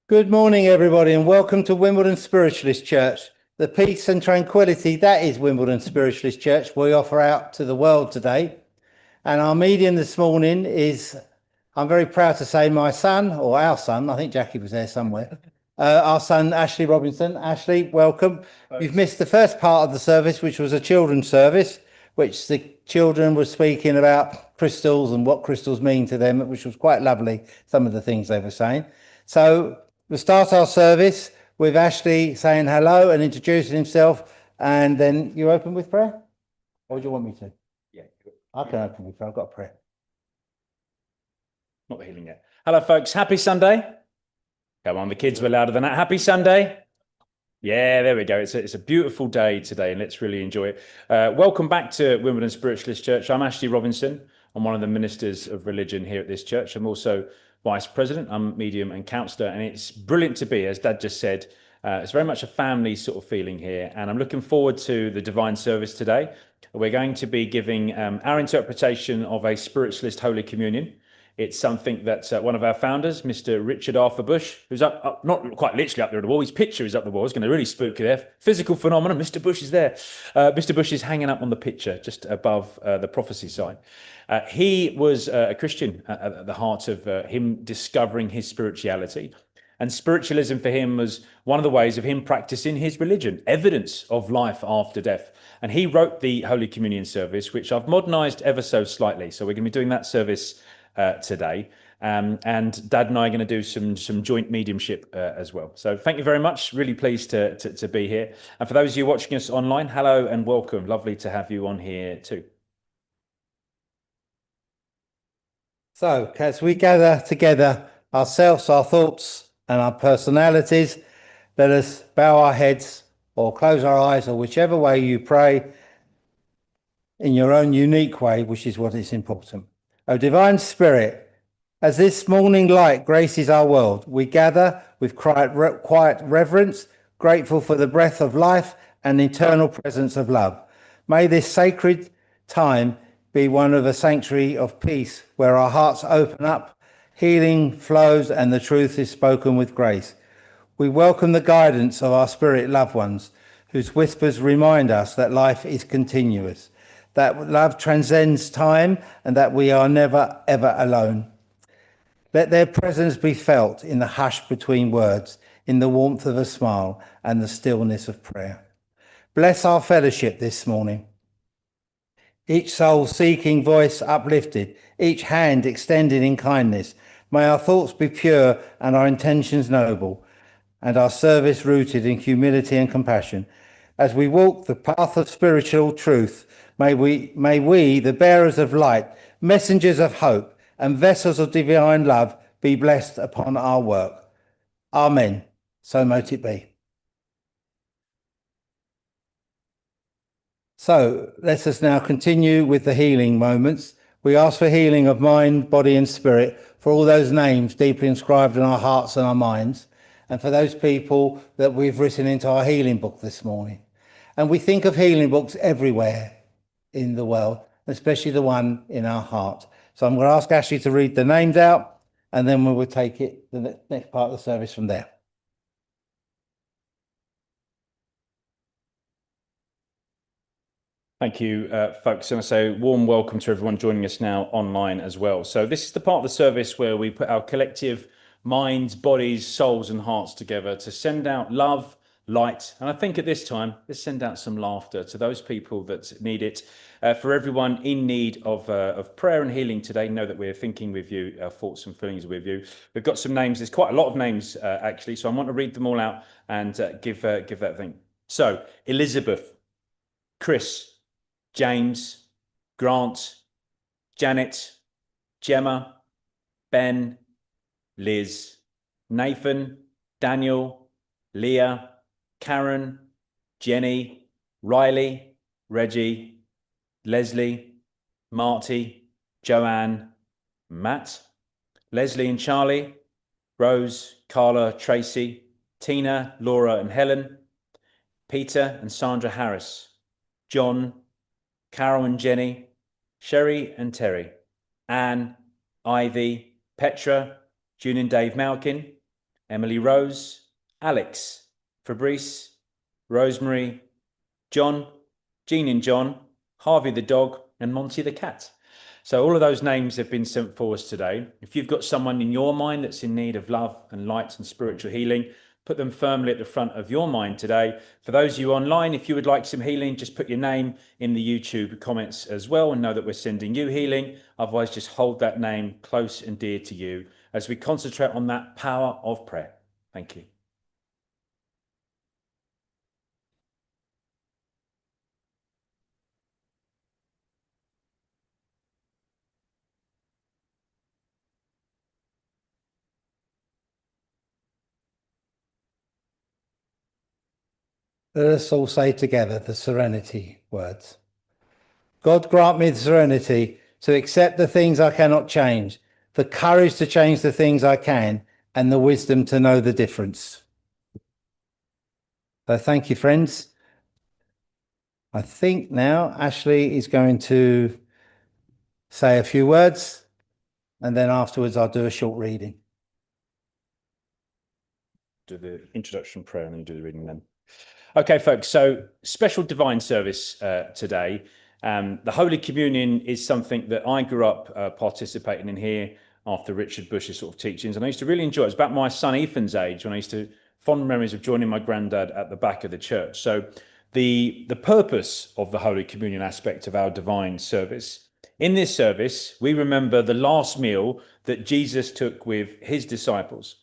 Good morning, everybody, and welcome to Wimbledon Spiritualist Church. The peace and tranquility that is Wimbledon Spiritualist Church we offer out to the world today. And our medium this morning is, I'm very proud to say, my son, or our son, I think Jackie was there somewhere, our son, Ashley Robinson. Ashley, welcome. Thanks. You've missed the first part of the service, which was a children's service, which the children were speaking about crystals and what crystals mean to them, which was quite lovely, some of the things they were saying. So we'll start our service with Ashley saying hello and introducing himself, and then you open with prayer? Or do you want me to? Yeah. I can open with prayer. I've got a prayer. Not healing yet. Hello, folks. Happy Sunday. Come on, the kids were louder than that. Happy Sunday. Yeah, there we go. It's a beautiful day today, and let's really enjoy it. Welcome back to Wimbledon Spiritualist Church. I'm Ashley Robinson. I'm one of the ministers of religion here at this church. I'm also vice president. I'm medium and counsellor, and it's brilliant to be, as Dad just said, it's very much a family sort of feeling here, and I'm looking forward to the divine service today. We're going to be giving our interpretation of a spiritualist Holy Communion. It's something that one of our founders, Mr. Richard Arthur Bush, who's up, not quite literally up there on the wall, his picture is up the wall. It's going to really spook you there. Physical phenomenon, Mr. Bush is there. Mr. Bush is hanging up on the picture just above the prophecy sign. He was a Christian at the heart of him discovering his spirituality. And spiritualism for him was one of the ways of him practicing his religion, evidence of life after death. And he wrote the Holy Communion service, which I've modernized ever so slightly. So we're going to be doing that service today. And Dad and I are going to do some joint mediumship as well. So thank you very much. Really pleased to be here. And for those of you watching us online, hello and welcome. Lovely to have you on here too. So as we gather together ourselves, our thoughts and our personalities, let us bow our heads or close our eyes, or whichever way you pray in your own unique way, which is what is important. O Divine Spirit, as this morning light graces our world, we gather with quiet reverence, grateful for the breath of life and eternal presence of love. May this sacred time be one of a sanctuary of peace, where our hearts open up, healing flows, and the truth is spoken with grace. We welcome the guidance of our spirit loved ones, whose whispers remind us that life is continuous, that love transcends time, and that we are never, ever alone. Let their presence be felt in the hush between words, in the warmth of a smile, and the stillness of prayer. Bless our fellowship this morning. Each soul seeking voice uplifted, each hand extended in kindness. May our thoughts be pure and our intentions noble, and our service rooted in humility and compassion. As we walk the path of spiritual truth, may we, the bearers of light, messengers of hope, and vessels of divine love, be blessed upon our work. Amen. So mote it be. So let us now continue with the healing moments. We ask for healing of mind, body, and spirit for all those names deeply inscribed in our hearts and our minds, and for those people that we've written into our healing book this morning. And we think of healing books everywhere in the world, especially the one in our heart. So I'm going to ask Ashley to read the names out, and then we will take it the next part of the service from there. Thank you, folks. And I say warm welcome to everyone joining us now online as well. So this is the part of the service where we put our collective minds, bodies, souls and hearts together to send out love, light. And I think at this time, let's send out some laughter to those people that need it. For everyone in need of prayer and healing today, know that we're thinking with you, our thoughts and feelings with you. We've got some names. There's quite a lot of names, actually. So I want to read them all out and give that thing. So Elizabeth, Chris, James, Grant, Janet, Gemma, Ben, Liz, Nathan, Daniel, Leah, Karen, Jenny, Riley, Reggie, Leslie, Marty, Joanne, Matt, Leslie and Charlie, Rose, Carla, Tracy, Tina, Laura and Helen, Peter and Sandra Harris, John, Carol and Jenny, Sherry and Terry, Anne, Ivy, Petra, June and Dave Malkin, Emily Rose, Alex, Fabrice, Rosemary, John, Jean and John, Harvey the dog, and Monty the cat. So all of those names have been sent for us today. If you've got someone in your mind that's in need of love and light and spiritual healing, put them firmly at the front of your mind today. For those of you online, if you would like some healing, just put your name in the YouTube comments as well and know that we're sending you healing. Otherwise, just hold that name close and dear to you as we concentrate on that power of prayer. Thank you. Let us all say together the serenity words. God grant me the serenity to accept the things I cannot change, the courage to change the things I can, and the wisdom to know the difference. So thank you, friends. I think now Ashley is going to say a few words, and then afterwards I'll do a short reading. Do the introduction prayer and then do the reading then. Okay, folks, so special divine service today. The Holy Communion is something that I grew up participating in here after Richard Bush's sort of teachings, and I used to really enjoy it. It's about my son Ethan's age when I used to fond memories of joining my granddad at the back of the church. So the purpose of the Holy Communion aspect of our divine service. In this service, we remember the last meal that Jesus took with his disciples.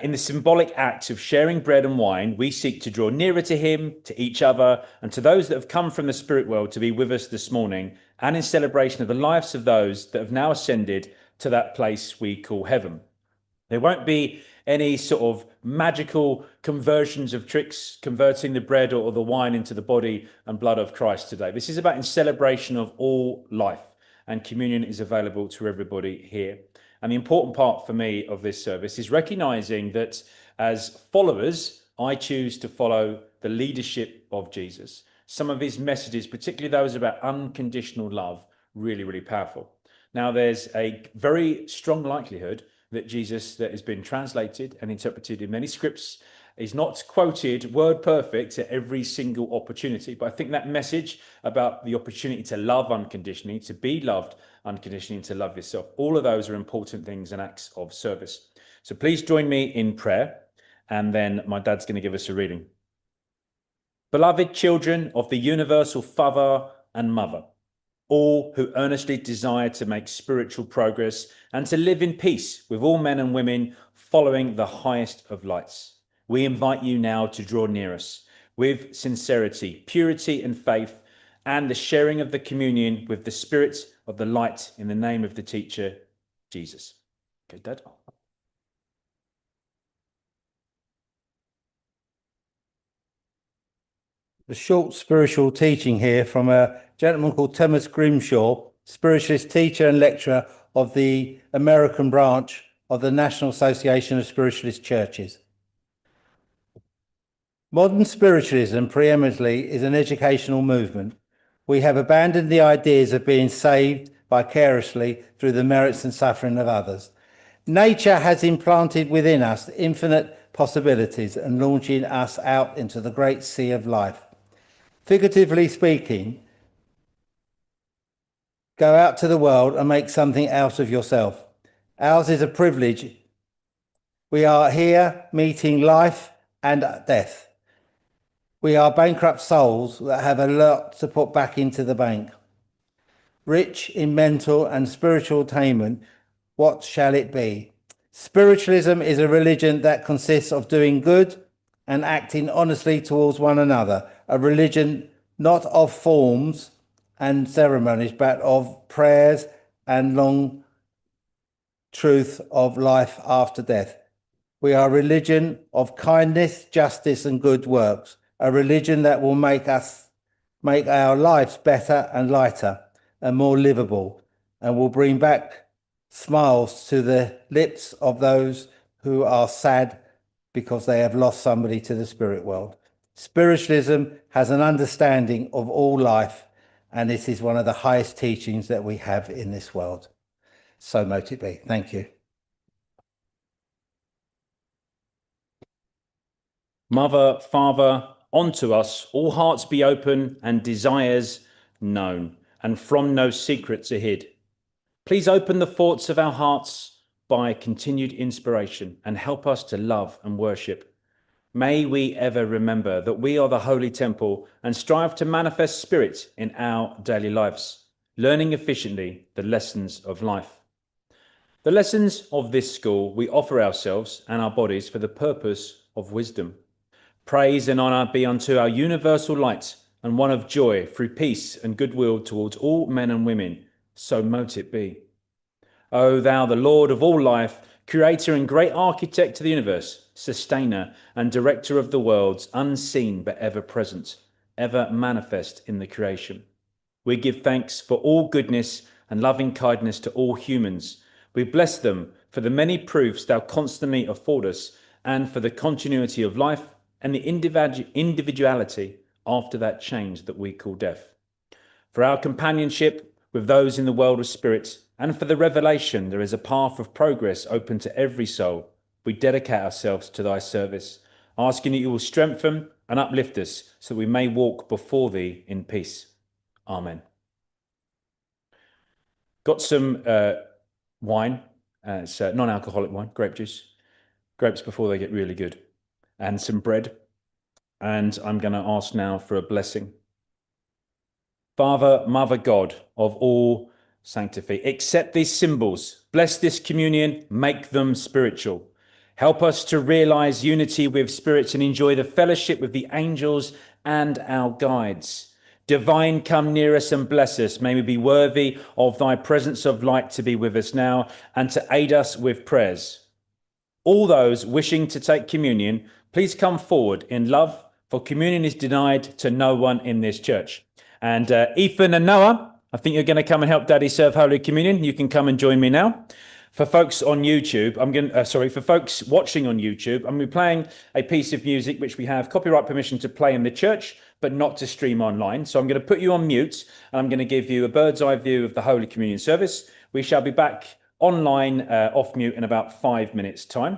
In the symbolic act of sharing bread and wine, we seek to draw nearer to him, to each other, and to those that have come from the spirit world to be with us this morning, and in celebration of the lives of those that have now ascended to that place we call heaven. There won't be any sort of magical conversions of tricks, converting the bread or the wine into the body and blood of Christ today. This is about in celebration of all life, and communion is available to everybody here. And the important part for me of this service is recognizing that as followers, I choose to follow the leadership of Jesus. Some of his messages, particularly those about unconditional love, really, really powerful. Now, there's a very strong likelihood that Jesus, that has been translated and interpreted in many scripts, is not quoted word perfect at every single opportunity. But I think that message about the opportunity to love unconditionally, to be loved unconditionally, and to love yourself, all of those are important things and acts of service. So please join me in prayer, and then my dad's going to give us a reading. Beloved children of the universal Father and Mother, all who earnestly desire to make spiritual progress and to live in peace with all men and women following the highest of lights. We invite you now to draw near us with sincerity, purity and faith, and the sharing of the communion with the Spirit of the light in the name of the teacher, Jesus. Okay, Dad. A short spiritual teaching here from a gentleman called Thomas Grimshaw, spiritualist teacher and lecturer of the American branch of the National Association of Spiritualist Churches. Modern spiritualism preeminently is an educational movement. We have abandoned the ideas of being saved vicariously through the merits and suffering of others. Nature has implanted within us infinite possibilities and launching us out into the great sea of life. Figuratively speaking, go out to the world and make something out of yourself. Ours is a privilege. We are here meeting life and death. We are bankrupt souls that have a lot to put back into the bank. Rich in mental and spiritual attainment, what shall it be? Spiritualism is a religion that consists of doing good and acting honestly towards one another. A religion not of forms and ceremonies, but of prayers and long truth of life after death. We are a religion of kindness, justice, and good works. A religion that will make our lives better and lighter and more livable, and will bring back smiles to the lips of those who are sad because they have lost somebody to the spirit world. Spiritualism has an understanding of all life, and it is one of the highest teachings that we have in this world. So mote it be. Thank you. Mother, Father, unto us all hearts be open and desires known, and from no secrets are hid. Please open the thoughts of our hearts by continued inspiration and help us to love and worship. May we ever remember that we are the holy temple and strive to manifest spirit in our daily lives, learning efficiently the lessons of life. The lessons of this school we offer ourselves and our bodies for the purpose of wisdom. Praise and honour be unto our universal light and one of joy through peace and goodwill towards all men and women. So mote it be. O thou, the Lord of all life, creator and great architect of the universe, sustainer and director of the worlds, unseen but ever present, ever manifest in the creation. We give thanks for all goodness and loving kindness to all humans. We bless them for the many proofs thou constantly afford us, and for the continuity of life and the individuality after that change that we call death. For our companionship with those in the world of spirit, and for the revelation there is a path of progress open to every soul, we dedicate ourselves to thy service, asking that you will strengthen and uplift us so that we may walk before thee in peace. Amen. Got some wine. It's non-alcoholic wine, grape juice. Grapes before they get really good. And some bread. And I'm going to ask now for a blessing. Father, Mother God of all sanctify, accept these symbols, bless this communion, make them spiritual. Help us to realize unity with spirits and enjoy the fellowship with the angels and our guides. Divine, come near us and bless us. May we be worthy of thy presence of light to be with us now and to aid us with prayers. All those wishing to take communion, please come forward in love, for communion is denied to no one in this church. And Ethan and Noah, I think you're going to come and help Daddy serve Holy Communion. You can come and join me now. For folks on YouTube, for folks watching on YouTube, I'm going to be playing a piece of music which we have copyright permission to play in the church, but not to stream online. So I'm going to put you on mute, and I'm going to give you a bird's eye view of the Holy Communion service. We shall be back online off mute in about 5 minutes' time.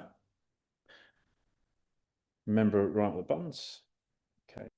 Remember, right with the buttons. Okay.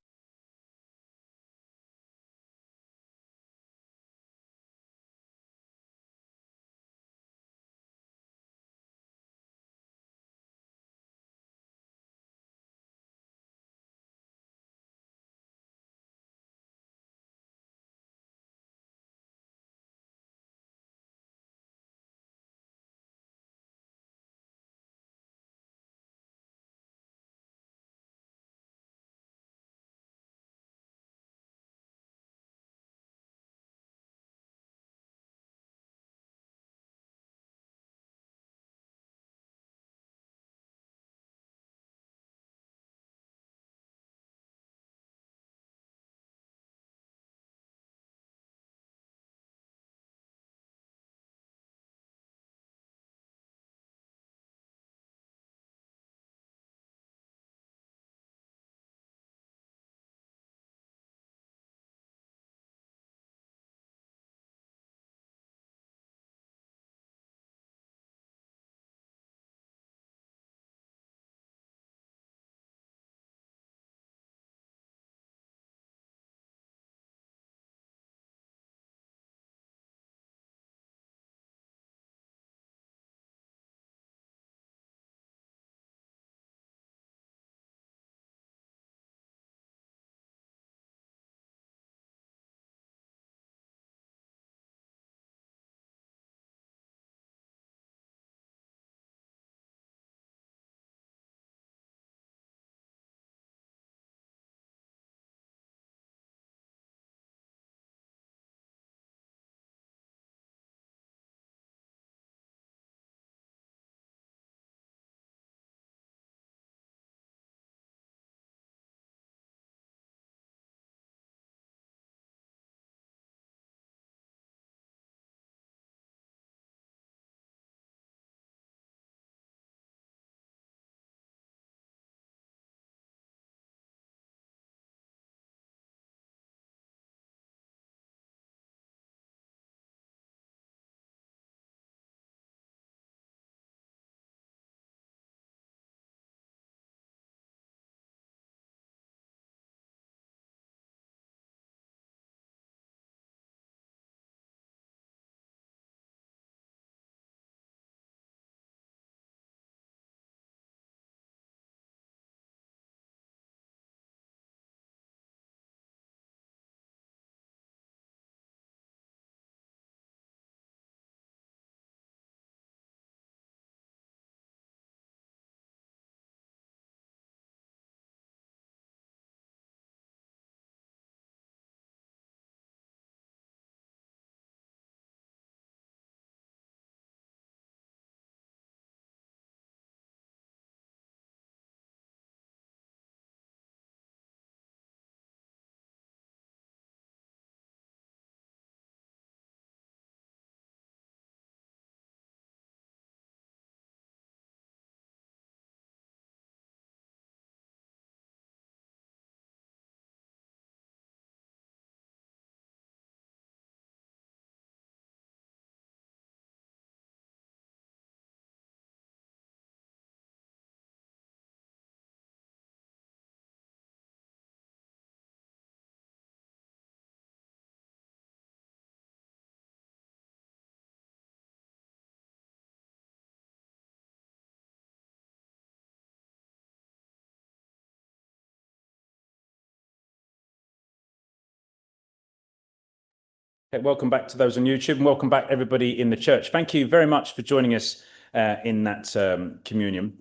Okay, welcome back to those on YouTube and welcome back everybody in the church. Thank you very much for joining us in that communion.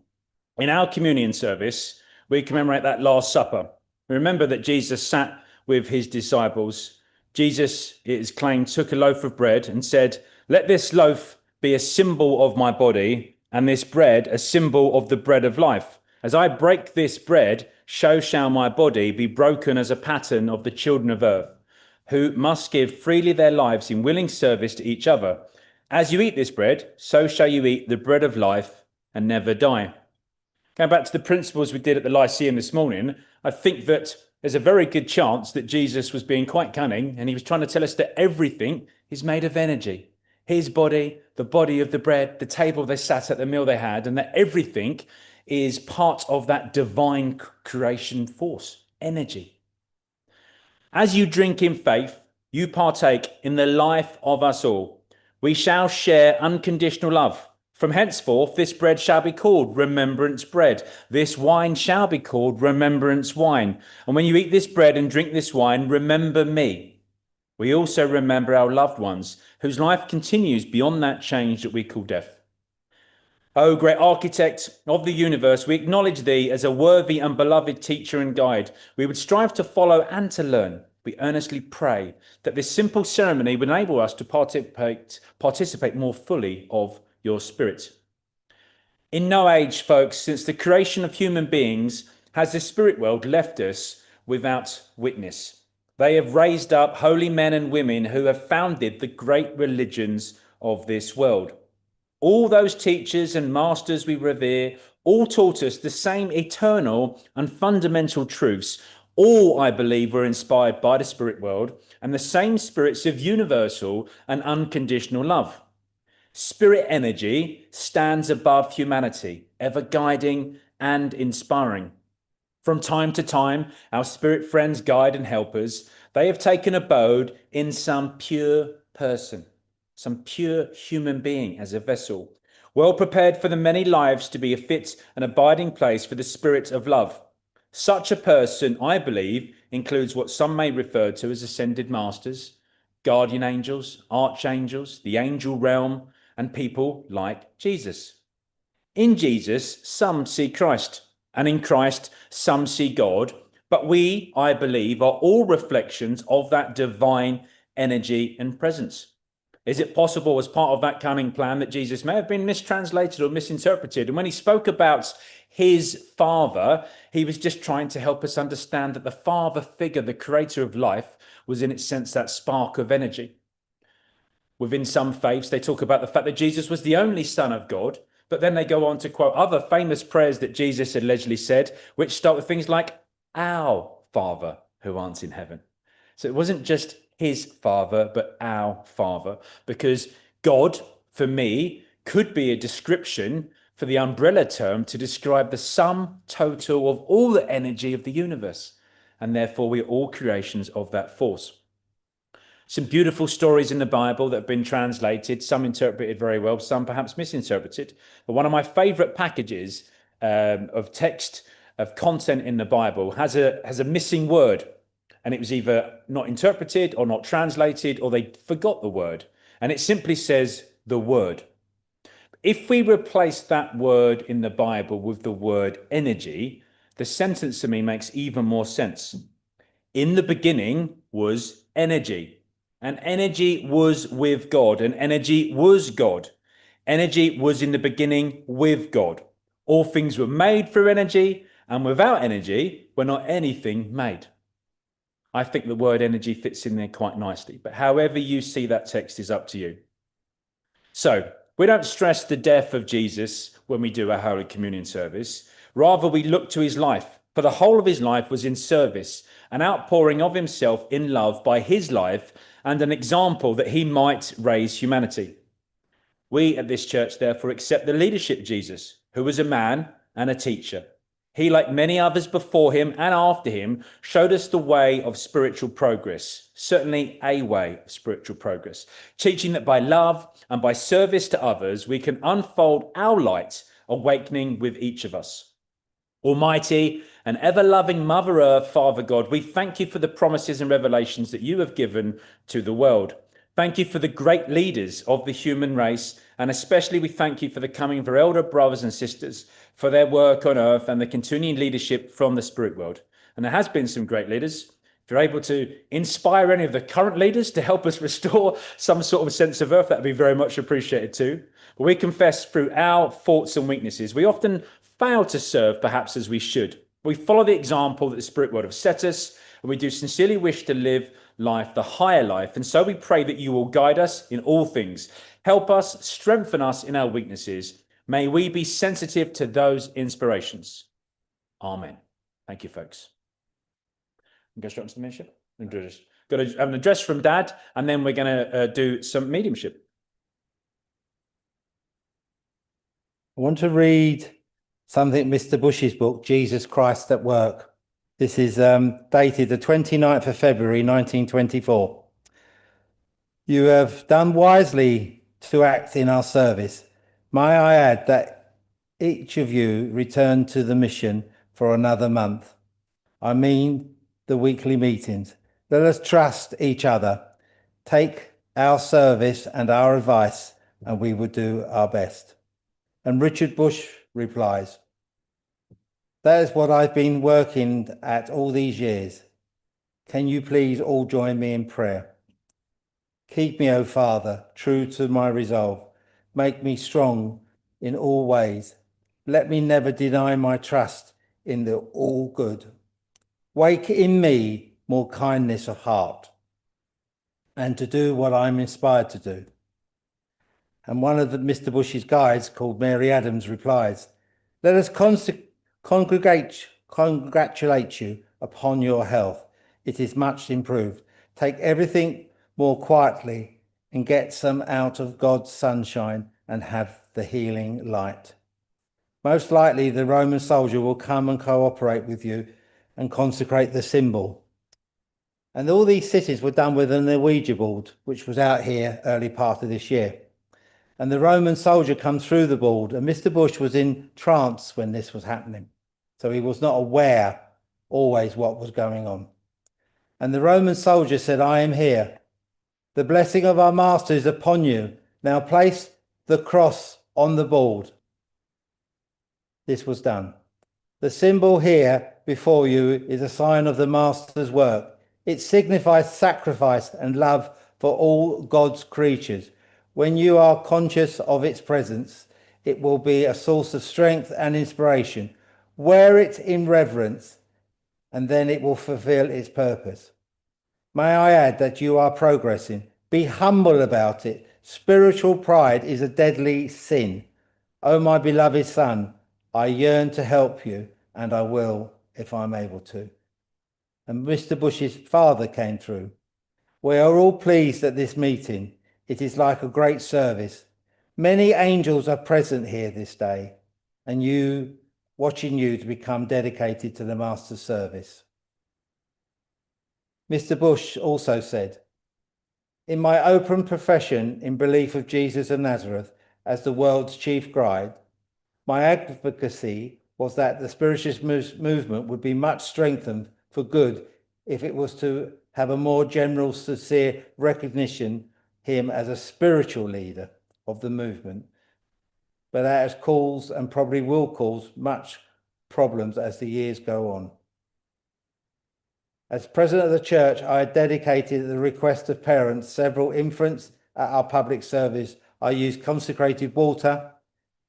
In our communion service, we commemorate that Last Supper. We remember that Jesus sat with his disciples. Jesus, it is claimed, took a loaf of bread and said, "Let this loaf be a symbol of my body and this bread a symbol of the bread of life. As I break this bread, so shall my body be broken as a pattern of the children of earth, who must give freely their lives in willing service to each other. As you eat this bread, so shall you eat the bread of life and never die." Going back to the principles we did at the Lyceum this morning, I think that there's a very good chance that Jesus was being quite cunning and he was trying to tell us that everything is made of energy. His body, the body of the bread, the table they sat at, the meal they had, and that everything is part of that divine creation force, energy. As you drink in faith, you partake in the life of us all. We shall share unconditional love. From henceforth, this bread shall be called remembrance bread. This wine shall be called remembrance wine. And when you eat this bread and drink this wine, remember me. We also remember our loved ones, whose life continues beyond that change that we call death. O great architect of the universe, we acknowledge thee as a worthy and beloved teacher and guide. We would strive to follow and to learn. We earnestly pray that this simple ceremony would enable us to participate more fully of your spirit. In no age, folks, since the creation of human beings, has the spirit world left us without witness. They have raised up holy men and women who have founded the great religions of this world. All those teachers and masters we revere all taught us the same eternal and fundamental truths. All, I believe, were inspired by the spirit world and the same spirits of universal and unconditional love. Spirit energy stands above humanity, ever guiding and inspiring. From time to time, our spirit friends, guide and helpers, they have taken abode in some pure person, some pure human being as a vessel, well prepared for the many lives to be a fit and abiding place for the spirit of love. Such a person, I believe, includes what some may refer to as ascended masters, guardian angels, archangels, the angel realm, and people like Jesus. In Jesus, some see Christ, and in Christ, some see God, but we, I believe, are all reflections of that divine energy and presence. Is it possible, as part of that cunning plan, that Jesus may have been mistranslated or misinterpreted? And when he spoke about his Father, he was just trying to help us understand that the Father figure, the creator of life, was in its sense that spark of energy. Within some faiths, they talk about the fact that Jesus was the only Son of God, but then they go on to quote other famous prayers that Jesus allegedly said, which start with things like, "Our Father who art in heaven." So it wasn't just his Father, but our Father, because God, for me, could be a description for the umbrella term to describe the sum total of all the energy of the universe. And therefore, we are all creations of that force. Some beautiful stories in the Bible that have been translated, some interpreted very well, some perhaps misinterpreted. But one of my favorite packages of text, of content in the Bible has a missing word. And it was either not interpreted or not translated, or they forgot the word. And it simply says the word. If we replace that word in the Bible with the word energy, the sentence to me makes even more sense. In the beginning was energy, and energy was with God, and energy was God. Energy was in the beginning with God. All things were made through energy, and without energy were not anything made. I think the word energy fits in there quite nicely, but however you see that text is up to you. So we don't stress the death of Jesus when we do our Holy Communion service. Rather, we look to his life, for the whole of his life was in service, an outpouring of himself in love by his life, and an example that he might raise humanity. We at this church, therefore, accept the leadership of Jesus, who was a man and a teacher. He, like many others before him and after him, showed us the way of spiritual progress, certainly a way of spiritual progress, teaching that by love and by service to others, we can unfold our light, awakening with each of us. Almighty and ever-loving Mother Earth, Father God, we thank you for the promises and revelations that you have given to the world. Thank you for the great leaders of the human race, and especially we thank you for the coming of our elder brothers and sisters, for their work on earth and the continuing leadership from the spirit world. And there has been some great leaders. If you're able to inspire any of the current leaders to help us restore some sort of sense of earth, that would be very much appreciated too. But we confess through our faults and weaknesses, we often fail to serve perhaps as we should. We follow the example that the spirit world have set us, and we do sincerely wish to live life, the higher life. And so we pray that you will guide us in all things. Help us, strengthen us in our weaknesses. May we be sensitive to those inspirations. Amen. Thank you, folks. Go straight into the mediumship. Got to have an address from Dad, and then we're going to do some mediumship. I want to read something Mr. Bush's book, Jesus Christ at Work. This is dated the 29th of February, 1924. You have done wisely to act in our service. May I add that each of you return to the mission for another month. I mean the weekly meetings. Let us trust each other. Take our service and our advice, and we will do our best. And Richard Bush replies, that is what I've been working at all these years. Can you please all join me in prayer? Keep me, O Father, true to my resolve. Make me strong in all ways. Let me never deny my trust in the all good. Wake in me more kindness of heart, and to do what I'm inspired to do. And one of Mr. Bush's guides, called Mary Adams, replies, let us congratulate you upon your health. It is much improved. Take everything more quietly and get some out of God's sunshine and have the healing light. Most likely the Roman soldier will come and cooperate with you and consecrate the symbol. And all these cities were done with an Ouija board, which was out here early part of this year. And the Roman soldier comes through the board, and Mr. Bush was in trance when this was happening. So he was not aware always what was going on. And the Roman soldier said, I am here. The blessing of our master is upon you. Now place the cross on the board. This was done. The symbol here before you is a sign of the master's work. It signifies sacrifice and love for all God's creatures. When you are conscious of its presence, it will be a source of strength and inspiration. Wear it in reverence, and then it will fulfill its purpose. May I add that you are progressing. Be humble about it. Spiritual pride is a deadly sin. Oh, my beloved son, I yearn to help you, and I will if I'm able to. And Mr. Bush's father came through. We are all pleased at this meeting. It is like a great service. Many angels are present here this day, and watching you to become dedicated to the Master's service. Mr. Bush also said, in my open profession in belief of Jesus of Nazareth as the world's chief guide, my advocacy was that the spiritualist movement would be much strengthened for good if it was to have a more general, sincere recognition him as a spiritual leader of the movement, but that has caused and probably will cause much problems as the years go on. As president of the church, I dedicated at the request of parents several infants at our public service. I used consecrated water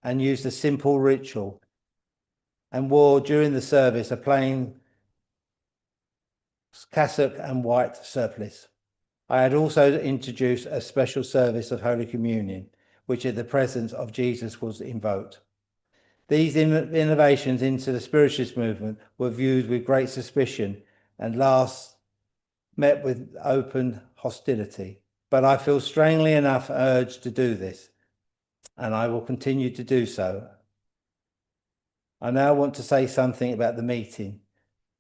and used a simple ritual and wore during the service a plain cassock and white surplice. I had also introduced a special service of Holy Communion, which in the presence of Jesus was invoked. These innovations into the spiritualist movement were viewed with great suspicion and last met with open hostility. But I feel strongly enough urged to do this, and I will continue to do so. I now want to say something about the meeting.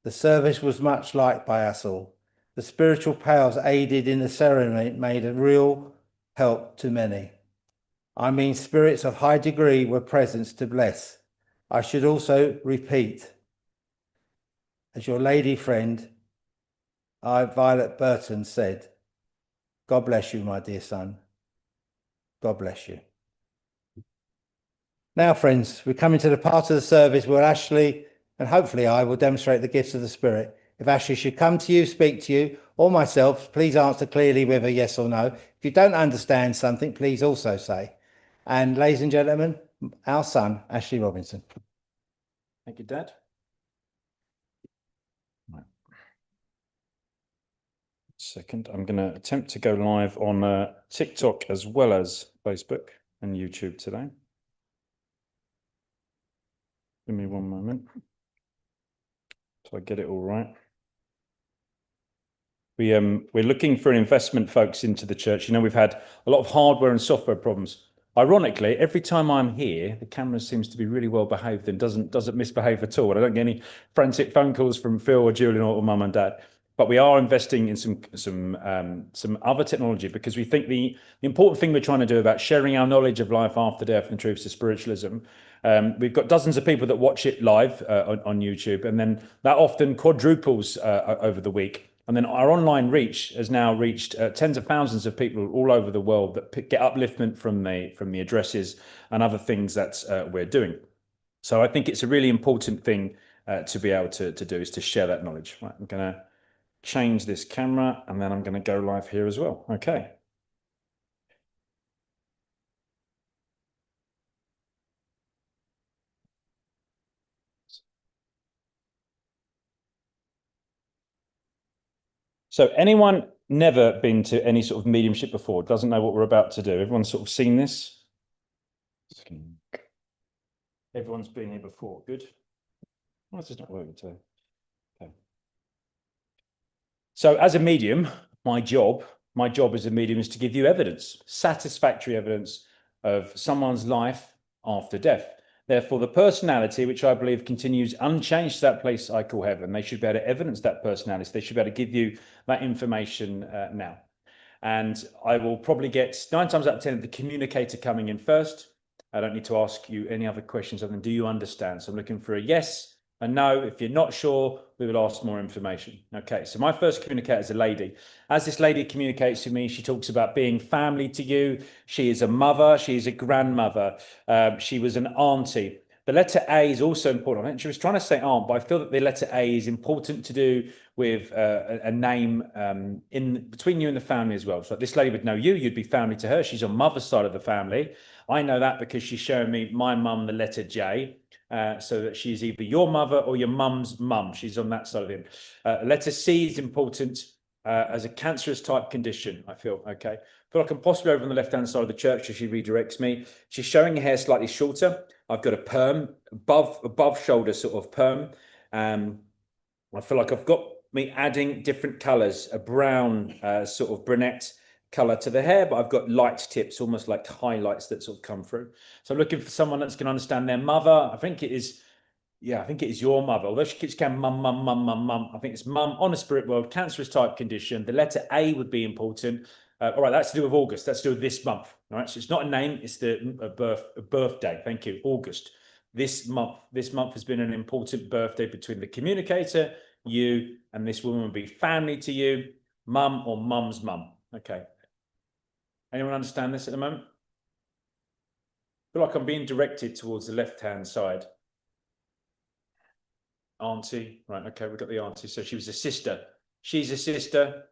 The service was much liked by us all. The spiritual powers aided in the ceremony made a real help to many. I mean, spirits of high degree were present to bless. I should also repeat, as your lady friend, Violet Burton, said, God bless you, my dear son. God bless you. Now, friends, we're coming to the part of the service where Ashley and hopefully I will demonstrate the gifts of the Spirit. If Ashley should come to you, speak to you, or myself, please answer clearly with a yes or no. If you don't understand something, please also say. And ladies and gentlemen, our son, Ashley Robinson. Thank you, Dad. Right. Second, I'm going to attempt to go live on TikTok as well as Facebook and YouTube today. Give me one moment. So I get it all right. We're looking for an investment, folks, into the church. You know, we've had a lot of hardware and software problems. Ironically, every time I'm here, the camera seems to be really well behaved and doesn't misbehave at all. And I don't get any frantic phone calls from Phil or Julian or Mum and Dad. But we are investing in some other technology because we think the important thing we're trying to do about sharing our knowledge of life after death and truths of spiritualism. We've got dozens of people that watch it live on YouTube, and then that often quadruples over the week. And then our online reach has now reached tens of thousands of people all over the world that get upliftment from the addresses and other things that we're doing. So I think it's a really important thing to be able to do, is to share that knowledge. Right, I'm going to change this camera and then I'm going to go live here as well. Okay. So anyone never been to any sort of mediumship before, doesn't know what we're about to do? Everyone's sort of seen this? Everyone's been here before. Good. Why is this not working today? Okay. So as a medium, my job as a medium is to give you evidence, satisfactory evidence of someone's life after death. Therefore, the personality, which I believe continues unchanged to that place I call heaven, they should be able to evidence that personality. They should be able to give you that information now. And I will probably get 9 times out of 10 the communicator coming in first. I don't need to ask you any other questions other than, do you understand? So I'm looking for a yes, a no. If you're not sure, we will ask more information. Okay, so my first communicator is a lady. As this lady communicates with me, she talks about being family to you. She is a mother. She is a grandmother. She was an auntie. The letter A is also important. I think she was trying to say aunt, but I feel that the letter A is important to do with a name in between you and the family as well. So this lady would know you. You'd be family to her. She's on mother's side of the family. I know that because she's showing me my mum, the letter J. So that she's either your mother or your mum's mum. She's on that side of him. Letter C is important as a cancerous type condition, I feel. Okay. I feel like I'm possibly over on the left-hand side of the church as she redirects me. She's showing her hair slightly shorter. I've got a perm, above shoulder sort of perm. I feel like I've got me adding different colours, a brown sort of brunette colour to the hair, but I've got light tips, almost like highlights that sort of come through. So I'm looking for someone that's going to understand their mother. I think it is, yeah, I think it is your mother. Although she keeps going mum, mum, mum, mum, mum. I think it's mum on a spirit world, cancerous type condition. The letter A would be important. All right, that's to do with August. That's to do with this month. All right, so it's not a name, it's the birthday. Thank you, August. This month has been an important birthday between the communicator, you, and this woman would be family to you, mum or mum's mum. Okay. Anyone understand this at the moment? I feel like I'm being directed towards the left-hand side. Auntie, right, okay, we've got the auntie. So she was a sister. She's a sister.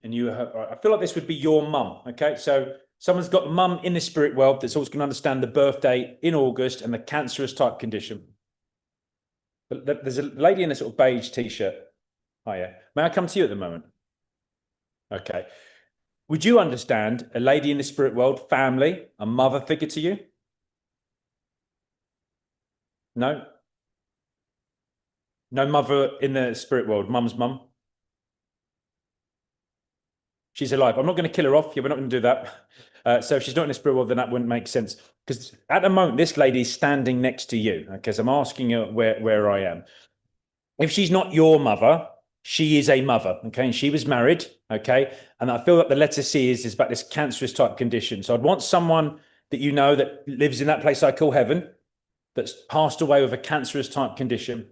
And you, I feel like this would be your mum, okay? So someone's got mum in the spirit world that's also going to understand the birthday in August and the cancerous type condition. But there's a lady in a sort of beige t-shirt. Oh, yeah. May I come to you at the moment? Okay. Would you understand a lady in the spirit world, family, a mother figure to you? No? No mother in the spirit world, mum's mum? She's alive. I'm not going to kill her off. Yeah, we're not going to do that. So if she's not in the spirit world, then that wouldn't make sense. Because at the moment, this lady is standing next to you. Okay, so I'm asking her where I am. If she's not your mother, she is a mother, okay? And she was married, okay? And I feel that the letter C is about this cancerous type condition. So I'd want someone that you know that lives in that place I call heaven, that's passed away with a cancerous type condition.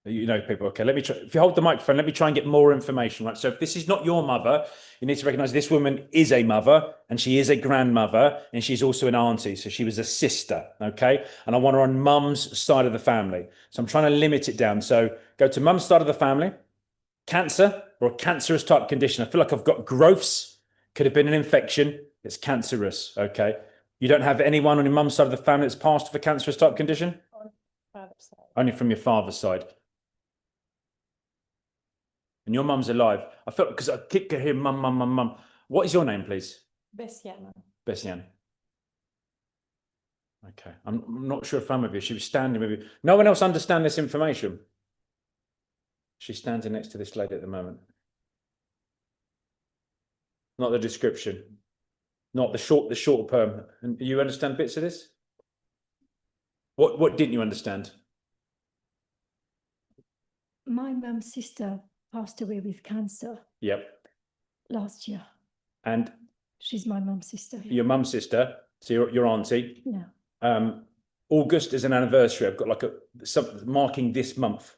You know people. Okay, let me try. If you hold the microphone, let me try and get more information. Right. So if this is not your mother, you need to recognize this woman is a mother and she is a grandmother and she's also an auntie. So she was a sister. Okay. And I want her on mum's side of the family. So I'm trying to limit it down. So go to mum's side of the family, cancer or a cancerous type condition. I feel like I've got growths, could have been an infection. It's cancerous. Okay. You don't have anyone on your mum's side of the family that's passed with a cancerous type condition? Only from your father's side. And your mum's alive. I felt because I keep hearing mum, mum, mum, mum. What is your name, please? Bessiana. Bessian. Okay. I'm not sure if I'm with you. She was standing with you. No one else understand this information. She's standing next to this lady at the moment. Not the description. Not the short perm. And you understand bits of this? What didn't you understand? My mum's sister passed away with cancer Yep. last year. And She's my mum's sister. your mum's sister, so your auntie. Yeah. August is an anniversary. I've got like something marking this month.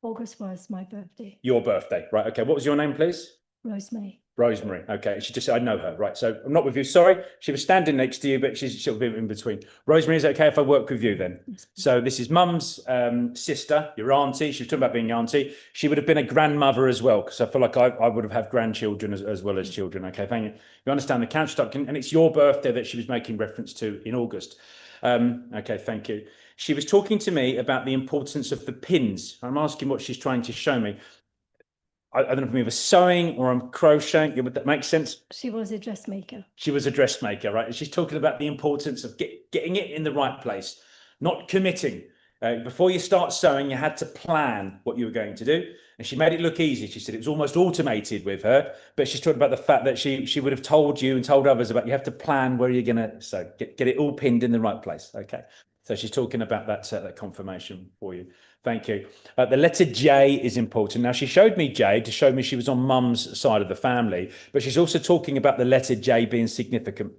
August was my birthday. Your birthday, right? Okay. What was your name, please? Rosemary. Rosemary. Okay. She just said, I know her, right? So I'm not with you. Sorry. She was standing next to you, but she'll be in between. Rosemary, is it okay if I work with you then? Yes, please. So this is mum's sister, your auntie. She was talking about being auntie. She would have been a grandmother as well, because I feel like I would have had grandchildren as well as children. Okay. Thank you. You understand the cancer type, and it's your birthday that she was making reference to in August. Okay. Thank you. She was talking to me about the importance of the pins. I'm asking what she's trying to show me. I don't know if I'm either sewing or I'm crocheting. Would that make sense? She was a dressmaker. She was a dressmaker, right? And she's talking about the importance of getting it in the right place, not committing. Before you start sewing, you had to plan what you were going to do. And she made it look easy. She said it was almost automated with her, but she's talking about the fact that she would have told you and told others about you have to plan where you're going to sew, get it all pinned in the right place. Okay. So she's talking about that confirmation for you. Thank you. The letter J is important. Now, she showed me J to show me she was on mum's side of the family, but she's also talking about the letter J being significant.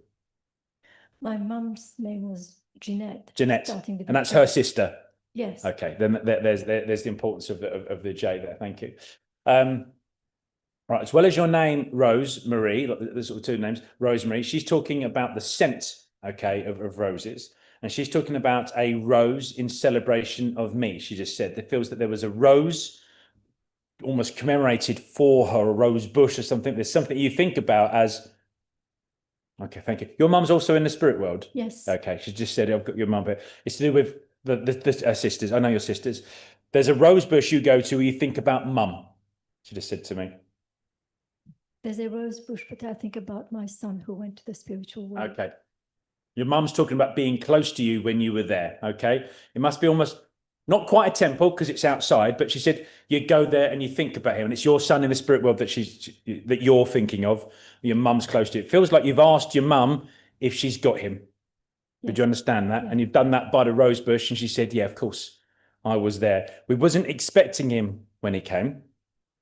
My mum's name was Jeanette. Jeanette, starting with and that's J. her sister. Yes. Okay, then there's the importance of the J there. Thank you. Right, as well as your name, Rose Marie, the sort of two names, Rosemary, she's talking about the scent, okay, of roses. And she's talking about a rose in celebration of me. She just said that feels that there was a rose almost commemorated for her, a rose bush or something. There's something you think about as, okay, thank you. Your mum's also in the spirit world? Yes. Okay, she just said, I've got your mum, but it's to do with the sisters. I know your sisters. There's a rose bush you go to where you think about mum. She just said to me. There's a rose bush, but I think about my son who went to the spiritual world. Okay. Your mum's talking about being close to you when you were there, okay? It must be almost, not quite a temple because it's outside, but she said you go there and you think about him, and it's your son in the spirit world that you're thinking of, your mum's close to you. It feels like you've asked your mum if she's got him. Yes. Did you understand that? Yeah. And you've done that by the rose bush, and she said, yeah, of course, I was there. We wasn't expecting him when he came,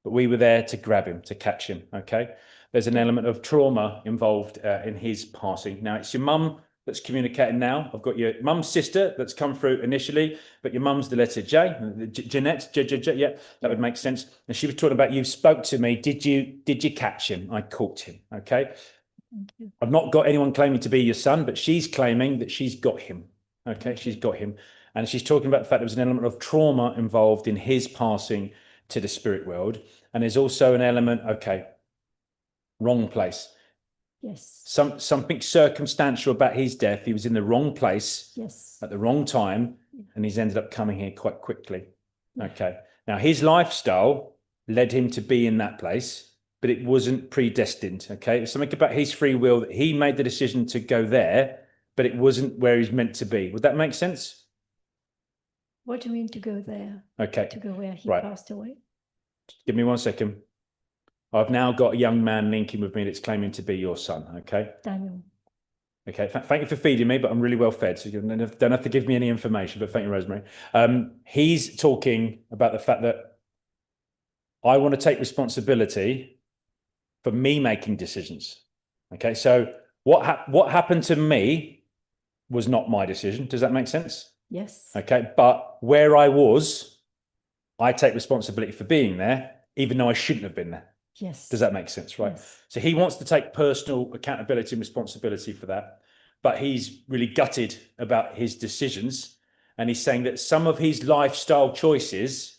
but we were there to grab him, to catch him, okay? There's an element of trauma involved in his passing. Now, it's your mum that's communicating now. I've got your mum's sister that's come through initially, but your mum's the letter J, Jeanette, yeah, that would make sense. And she was talking about, you spoke to me, did you catch him? I caught him, okay? Thank you. I've not got anyone claiming to be your son, but she's claiming that she's got him, okay? She's got him. And she's talking about the fact there was an element of trauma involved in his passing to the spirit world. And there's also an element, okay, wrong place. Yes. Something circumstantial about his death. He was in the wrong place. Yes. At the wrong time, and he's ended up coming here quite quickly. Yeah. Okay. Now, his lifestyle led him to be in that place, but it wasn't predestined. Okay. There's something about his free will that he made the decision to go there, but it wasn't where he's meant to be. Would that make sense? What do you mean to go there? Okay. To go where he Right. passed away? Give me 1 second. I've now got a young man linking with me that's claiming to be your son. Okay. Daniel. Okay, thank you for feeding me, but I'm really well fed, so you don't have to give me any information, but thank you, Rosemary. He's talking about the fact that I want to take responsibility for me making decisions. Okay, so what happened to me was not my decision. Does that make sense? Yes. Okay, but where I was I take responsibility for being there, even though I shouldn't have been there. Yes. Does that make sense? Right. Yes. So he wants to take personal accountability and responsibility for that, but he's really gutted about his decisions. And he's saying that some of his lifestyle choices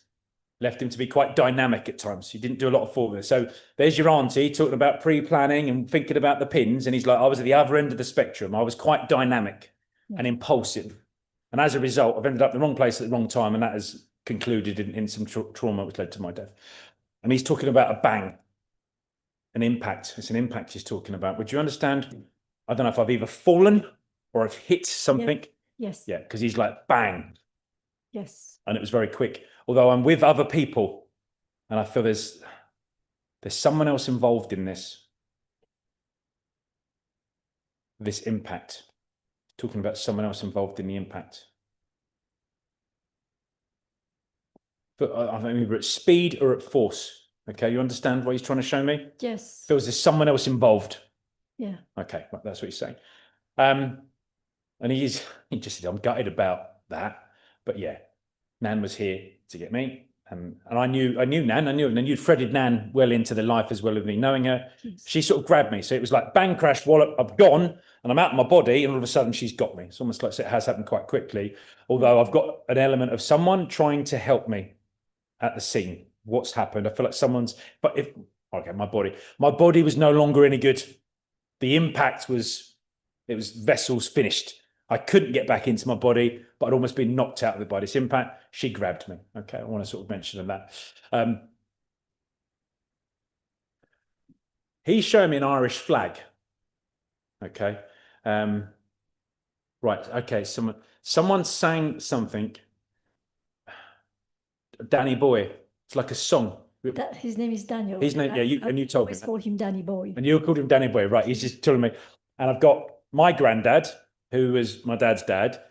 left him to be quite dynamic at times. He didn't do a lot of formula. So there's your auntie talking about pre-planning and thinking about the pins. And he's like, I was at the other end of the spectrum. I was quite dynamic and impulsive. And as a result, I've ended up in the wrong place at the wrong time. And that has concluded in some trauma which led to my death. And he's talking about a bang, an impact. It's an impact he's talking about. Would you understand? I don't know if I've either fallen or I've hit something. Yes. Yeah, because he's like, bang. Yes. And it was very quick. Although I'm with other people and I feel there's someone else involved in this impact. Talking about someone else involved in the impact. But I don't remember at speed or at force. Okay, you understand what he's trying to show me? Yes. Feels there's someone else involved. Yeah. Okay, well, that's what he's saying. And he just said, I'm gutted about that. But yeah, Nan was here to get me. And I knew Nan, and you'd threaded Nan well into the life as well as me knowing her. Yes. She sort of grabbed me. So it was like bang, crash, wallop, I'm gone and I'm out of my body. And all of a sudden she's got me. It's almost like it has happened quite quickly. Although I've got an element of someone trying to help me at the scene. What's happened? I feel like my body was no longer any good. The impact was vessels finished. I couldn't get back into my body, but I'd almost been knocked out of it by this impact. She grabbed me. Okay, I want to sort of mention that. He's showing me an Irish flag. Okay. Right. Okay. Someone sang something. Danny Boy. It's like a song. His name is Daniel. His name, yeah. And you told me. I always call him Danny Boy. And you called him Danny Boy, right? He's just telling me. And I've got my granddad, who was my dad's dad.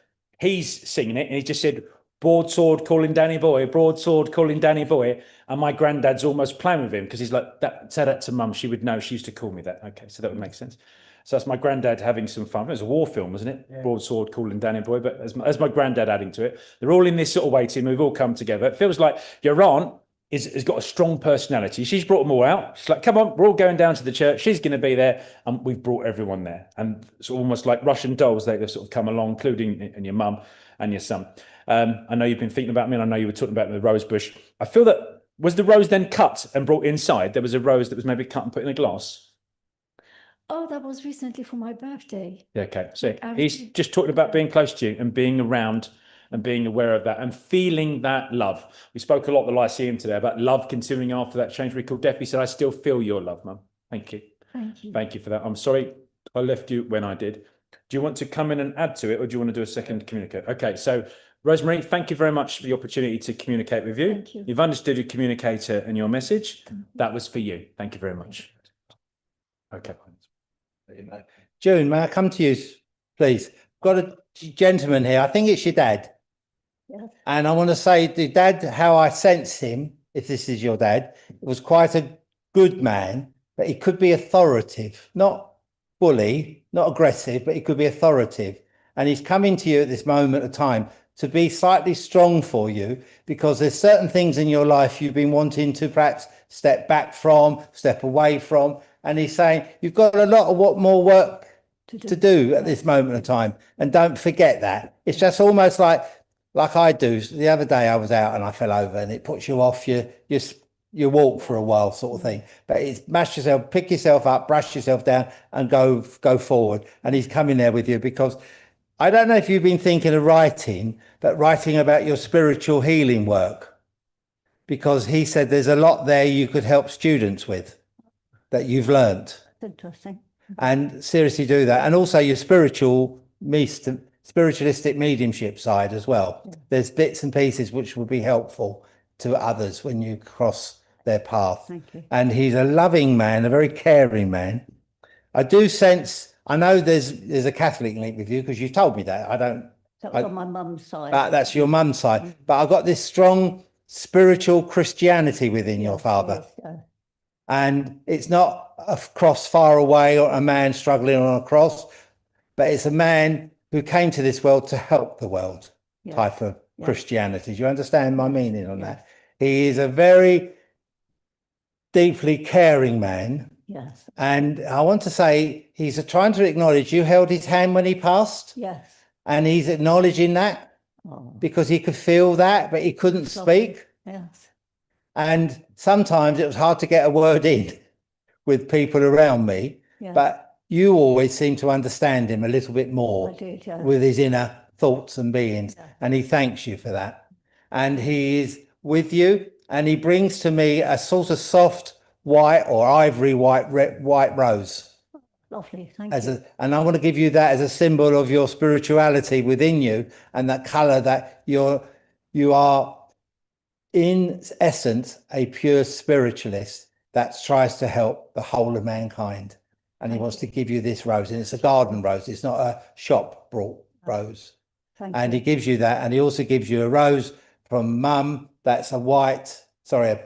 He's singing it, and he just said, broadsword calling Danny Boy, broadsword calling Danny Boy. And my granddad's almost playing with him because he's like, say that to mum. She would know. She used to call me that. Okay, so that would make sense. So that's my granddad having some fun. It was a war film, wasn't it? Yeah. Broadsword calling Danny Boy. But as my granddad adding to it, they're all in this sort of waiting. We've all come together. It feels like your aunt has got a strong personality. She's brought them all out. She's like, come on, we're all going down to the church. She's going to be there. And we've brought everyone there. And it's almost like Russian dolls. They've sort of come along, including and your mum and your son. I know you've been thinking about me, and I know you were talking about the rose bush. I feel that, was the rose then cut and brought inside? There was a rose that was maybe cut and put in a glass? Oh, that was recently for my birthday. Yeah, okay. So he's just talking about being close to you and being around and being aware of that and feeling that love. We spoke a lot at the Lyceum today about love continuing after that change we called death. He said, I still feel your love, Mum. Thank you. Thank you. Thank you for that. I'm sorry I left you when I did. Do you want to come in and add to it, or do you want to do a second communicate? Okay, so Rosemary, thank you very much for the opportunity to communicate with you. Thank you. You've understood your communicator and your message. That was for you. Thank you very much. Okay. June, may I come to you, please? Got a gentleman here. I think it's your dad. Yes. And I want to say the dad, how I sense him, if this is your dad, was quite a good man, but he could be authoritative, not bully, not aggressive, but he could be authoritative. And he's coming to you at this moment of time to be slightly strong for you, because there's certain things in your life you've been wanting to perhaps step back from, step away from. And he's saying, you've got a lot of more work to do at this moment of time. And don't forget that. It's just almost like I do. The other day I was out and I fell over, and it puts you off your walk for a while, sort of thing. But it's mash yourself, pick yourself up, brush yourself down and go forward. And he's coming there with you, because I don't know if you've been thinking of writing, but writing about your spiritual healing work, because he said there's a lot there you could help students with that you've learnt. Interesting. And seriously do that. And also your spiritualistic mediumship side as well. Yeah. There's bits and pieces which will be helpful to others when you cross their path. Thank you. And he's a loving man, a very caring man. I do sense, I know there's a Catholic link with you, because you told me that. That was on my mum's side. That's your mum's side. But I've got this strong spiritual Christianity within your father. Yes. And it's not a cross far away or a man struggling on a cross, but it's a man who came to this world to help the world type of Christianity. Do you understand my meaning on that? He is a very deeply caring man. Yes, And I want to say he's trying to acknowledge you held his hand when he passed, yes. and he's acknowledging that Oh, because he could feel that, but he couldn't lovely. speak. Yes, And sometimes it was hard to get a word in with people around me, yes. but you always seem to understand him a little bit more I did, yes. with his inner thoughts and beings. Yeah. And he thanks you for that. And he is with you, and he brings to me a sort of soft white or ivory white rose. Lovely, thank As you. and I want to give you that as a symbol of your spirituality within you, and that color that you are in essence a pure spiritualist that tries to help the whole of mankind. And he Thank wants you. to give you this rose, and it's a garden rose. It's not a shop brought rose. Thank And you. he gives you that, and he also gives you a rose from Mum. That's a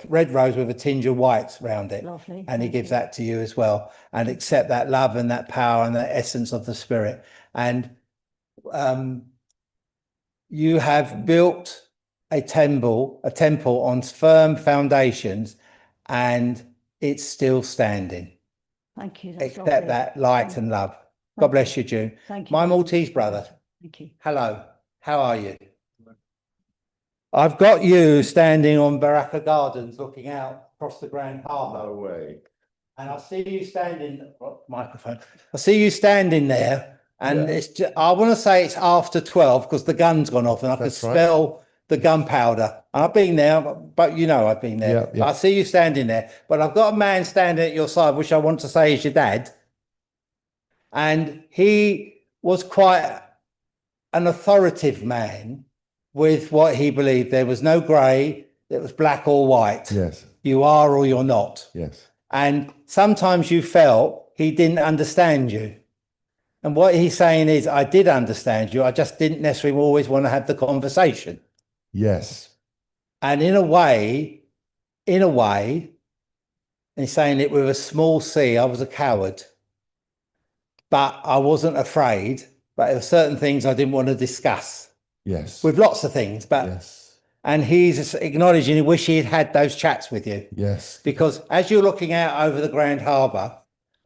red rose with a tinge of white around it. Lovely, And he thank gives you. that to you as well. And accept that love and that power and that essence of the spirit. And you have built a temple on firm foundations, and it's still standing. Thank you. That's Accept lovely. that light and love. God Thank bless you, June. Thank you. My very much. Maltese brother. Thank you. Hello. How are you? I've got you standing on Baraka Gardens looking out across the Grand Harbour. No way. And I see you standing, microphone. I see you standing there, and Yeah. it's just, I want to say it's after 12 because the gun's gone off and I That's could right. smell the gunpowder. I've been there, but you know I've been there. Yeah, yeah. I see you standing there, but I've got a man standing at your side, which I want to say is your dad. And he was quite an authoritative man with what he believed. There was no grey, it was black or white. Yes, You are or you're not. yes, And sometimes you felt he didn't understand you. And what he's saying is, I did understand you. I just didn't necessarily always want to have the conversation. yes, And in a way, he's saying it with a small c, I was a coward. But I wasn't afraid. But there were certain things I didn't want to discuss yes, with lots of things. But yes, and he's acknowledging he wish he had had those chats with you. yes, Because as you're looking out over the Grand Harbour,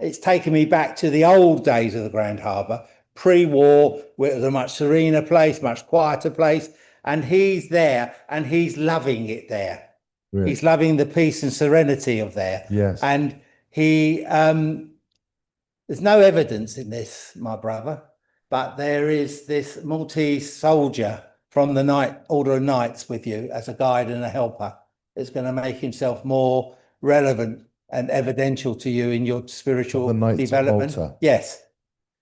it's taken me back to the old days of the Grand Harbour, pre-war, where it was a much serener place, much quieter place. And he's there and he's loving it there. really. He's loving the peace and serenity of there. Yes. And he, there's no evidence in this, my brother, but there is this Maltese soldier from the Order of Knights with you as a guide and a helper. It's going to make himself more relevant and evidential to you in your spiritual The Knights of development. Malta. Yes.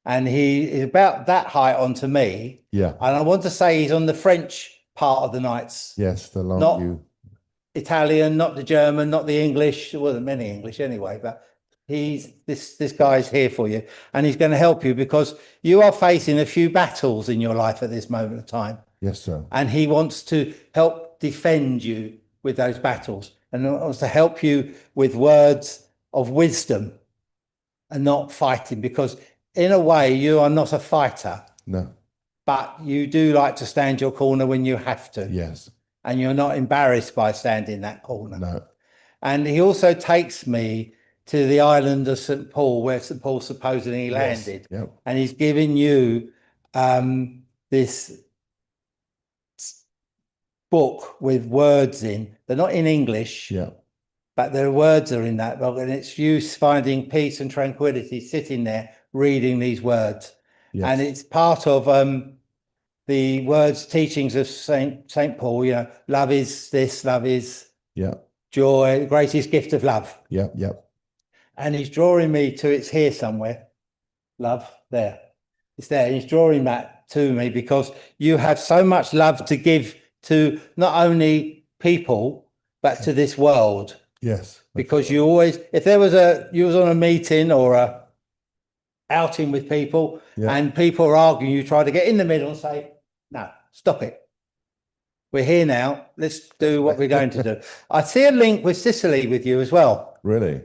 And he is about that height onto me. Yeah, And I want to say he's on the French part of the Knights, yes, the long not you. Italian, not the German, not the English. There wasn't many English anyway, but this guy's here for you, and he's going to help you because you are facing a few battles in your life at this moment of time. Yes, sir. And he wants to help defend you with those battles, and wants to help you with words of wisdom and not fighting, because in a way you are not a fighter, No, but you do like to stand your corner when you have to. yes, And you're not embarrassed by standing that corner. no, And he also takes me to the island of St. Paul, where St. Paul supposedly yes, landed. yep, And he's giving you this book with words in. They're not in English, yeah, but their words are in that book. And it's you finding peace and tranquility sitting there reading these words. yes, And it's part of the words, teachings of Saint Paul. You know, love is this, love is yeah, joy, the greatest gift of love. yeah, yeah, And he's drawing me to, it's here somewhere, love, there. It's there. He's drawing that to me because you have so much love to give to not only people, but to this world. yes. Because you always, if there was you was on a meeting or a outing with people, Yeah. and people are arguing, you try to get in the middle and say, no, stop it. We're here now. Let's do what we're going to do. I see a link with Sicily with you as well. Really?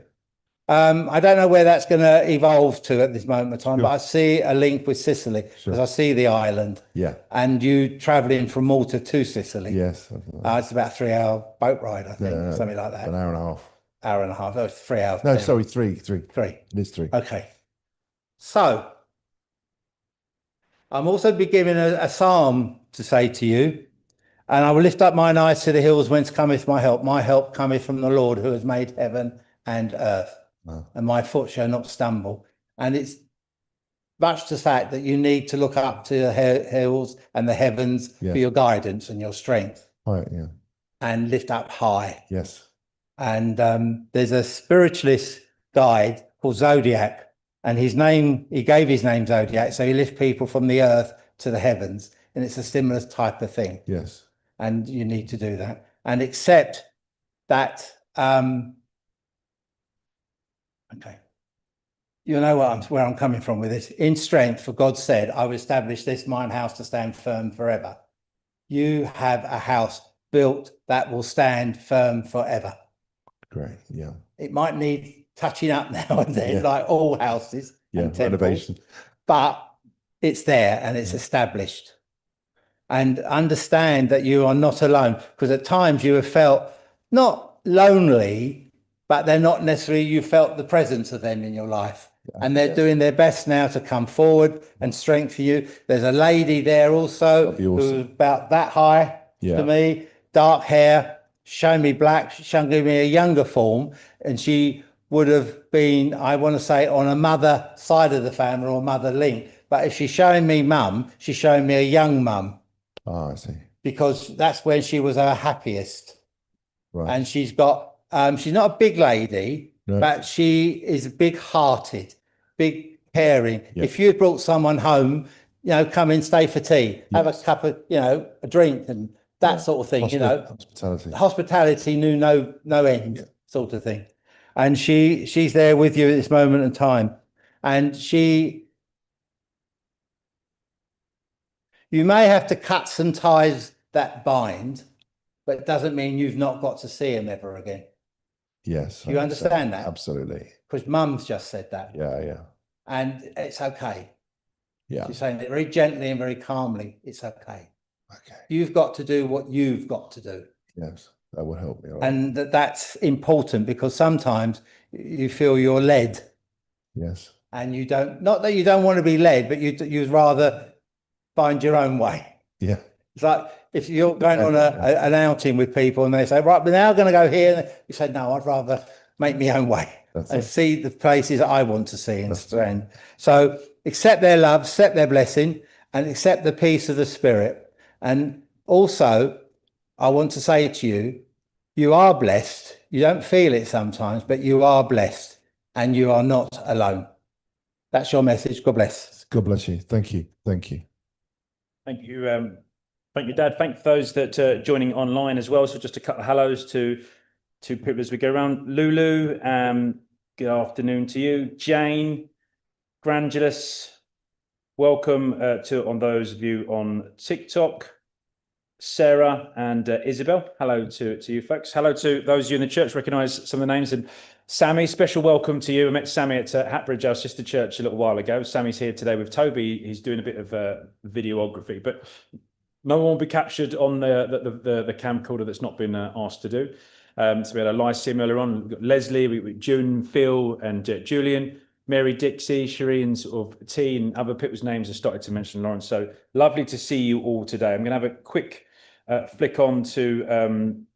I don't know where that's going to evolve to at this moment in time, Sure. but I see a link with Sicily because Sure. I see the island Yeah. and you traveling from Malta to Sicily. Yes. It's about a 3 hour boat ride, I think, No, something like that. An hour and a half. Hour and a half. Oh, it's 3 hours. No, there. sorry, three. Three. It is 3. Okay. So I'm also be given a psalm to say to you, and I will lift up mine eyes to the hills whence cometh my help. My help cometh from the Lord who has made heaven and earth, and my foot shall not stumble. And it's much the fact that you need to look up to the hills and the heavens Yes. for your guidance and your strength, Right, yeah. and lift up high. Yes. And there's a spiritualist guide called Zodiac, and he gave his name Zodiac, so he lifts people from the earth to the heavens, and it's a similar type of thing. Yes. And you need to do that and accept that. Okay, you know where I'm coming from with this. In strength, for God said, I will establish this mine house to stand firm forever. You have a house built that will stand firm forever. Great. Yeah. It might need touching up now and then, Yeah. like all houses Yeah. and temples, Renovation. but it's there and it's established. And understand that you are not alone, because at times you have felt not lonely, but they're not necessarily, you felt the presence of them in your life. And they're doing their best now to come forward and strengthen you. There's a lady there also who's about that high to me, dark hair, showing me black, showing me a younger form. And she would have been, I want to say, on a mother side of the family or mother link. But if she's showing me mum, she's showing me a young mum. Oh, I see. Because that's when she was her happiest. Right. And she's got, she's not a big lady, No. but she is big hearted, big caring. Yeah. If you brought someone home, come in, stay for tea, have a cup of, a drink and that sort of thing, Hospitality. Hospitality knew no end, sort of thing. And she's there with you at this moment in time. And you may have to cut some ties that bind, but it doesn't mean you've not got to see him ever again. Yes. Do you understand that? Absolutely. Because mum's just said that. Yeah. And it's okay. Yeah. She's saying it very gently and very calmly. It's okay. Okay. You've got to do what you've got to do. Yes. That will help me a lot. And that's important, because sometimes you feel you're led. Yes. And you don't, not that you don't want to be led, but you'd rather find your own way. Yeah. It's like if you're going on an outing with people and they say, right, we're now going to go here. And you say, no, I'd rather make my own way and see the places I want to see and stand. So accept their love, accept their blessing, and accept the peace of the Spirit. And also, I want to say to you, you are blessed. You don't feel it sometimes, but you are blessed and you are not alone. That's your message. God bless. God bless you. Thank you. Thank you. Thank you. Thank you, Dad. Thank those that are joining online as well. So just a couple of hellos to people as we go around. Lulu, good afternoon to you. Jane, Grandulus, welcome on those of you on TikTok. Sarah and Isabel, hello to you folks. Hello to those of you in the church, recognise some of the names. And Sammy, special welcome to you. I met Sammy at Hatbridge, our sister church, a little while ago. Sammy's here today with Toby. He's doing a bit of videography, but no one will be captured on the camcorder that's not been asked to do. So we had a live sim earlier on. We've got Leslie, June, Phil, and Julian, Mary, Dixie, Shireen, sort of T, and other people's names have started to mention Lawrence. So lovely to see you all today. I'm going to have a quick flick on to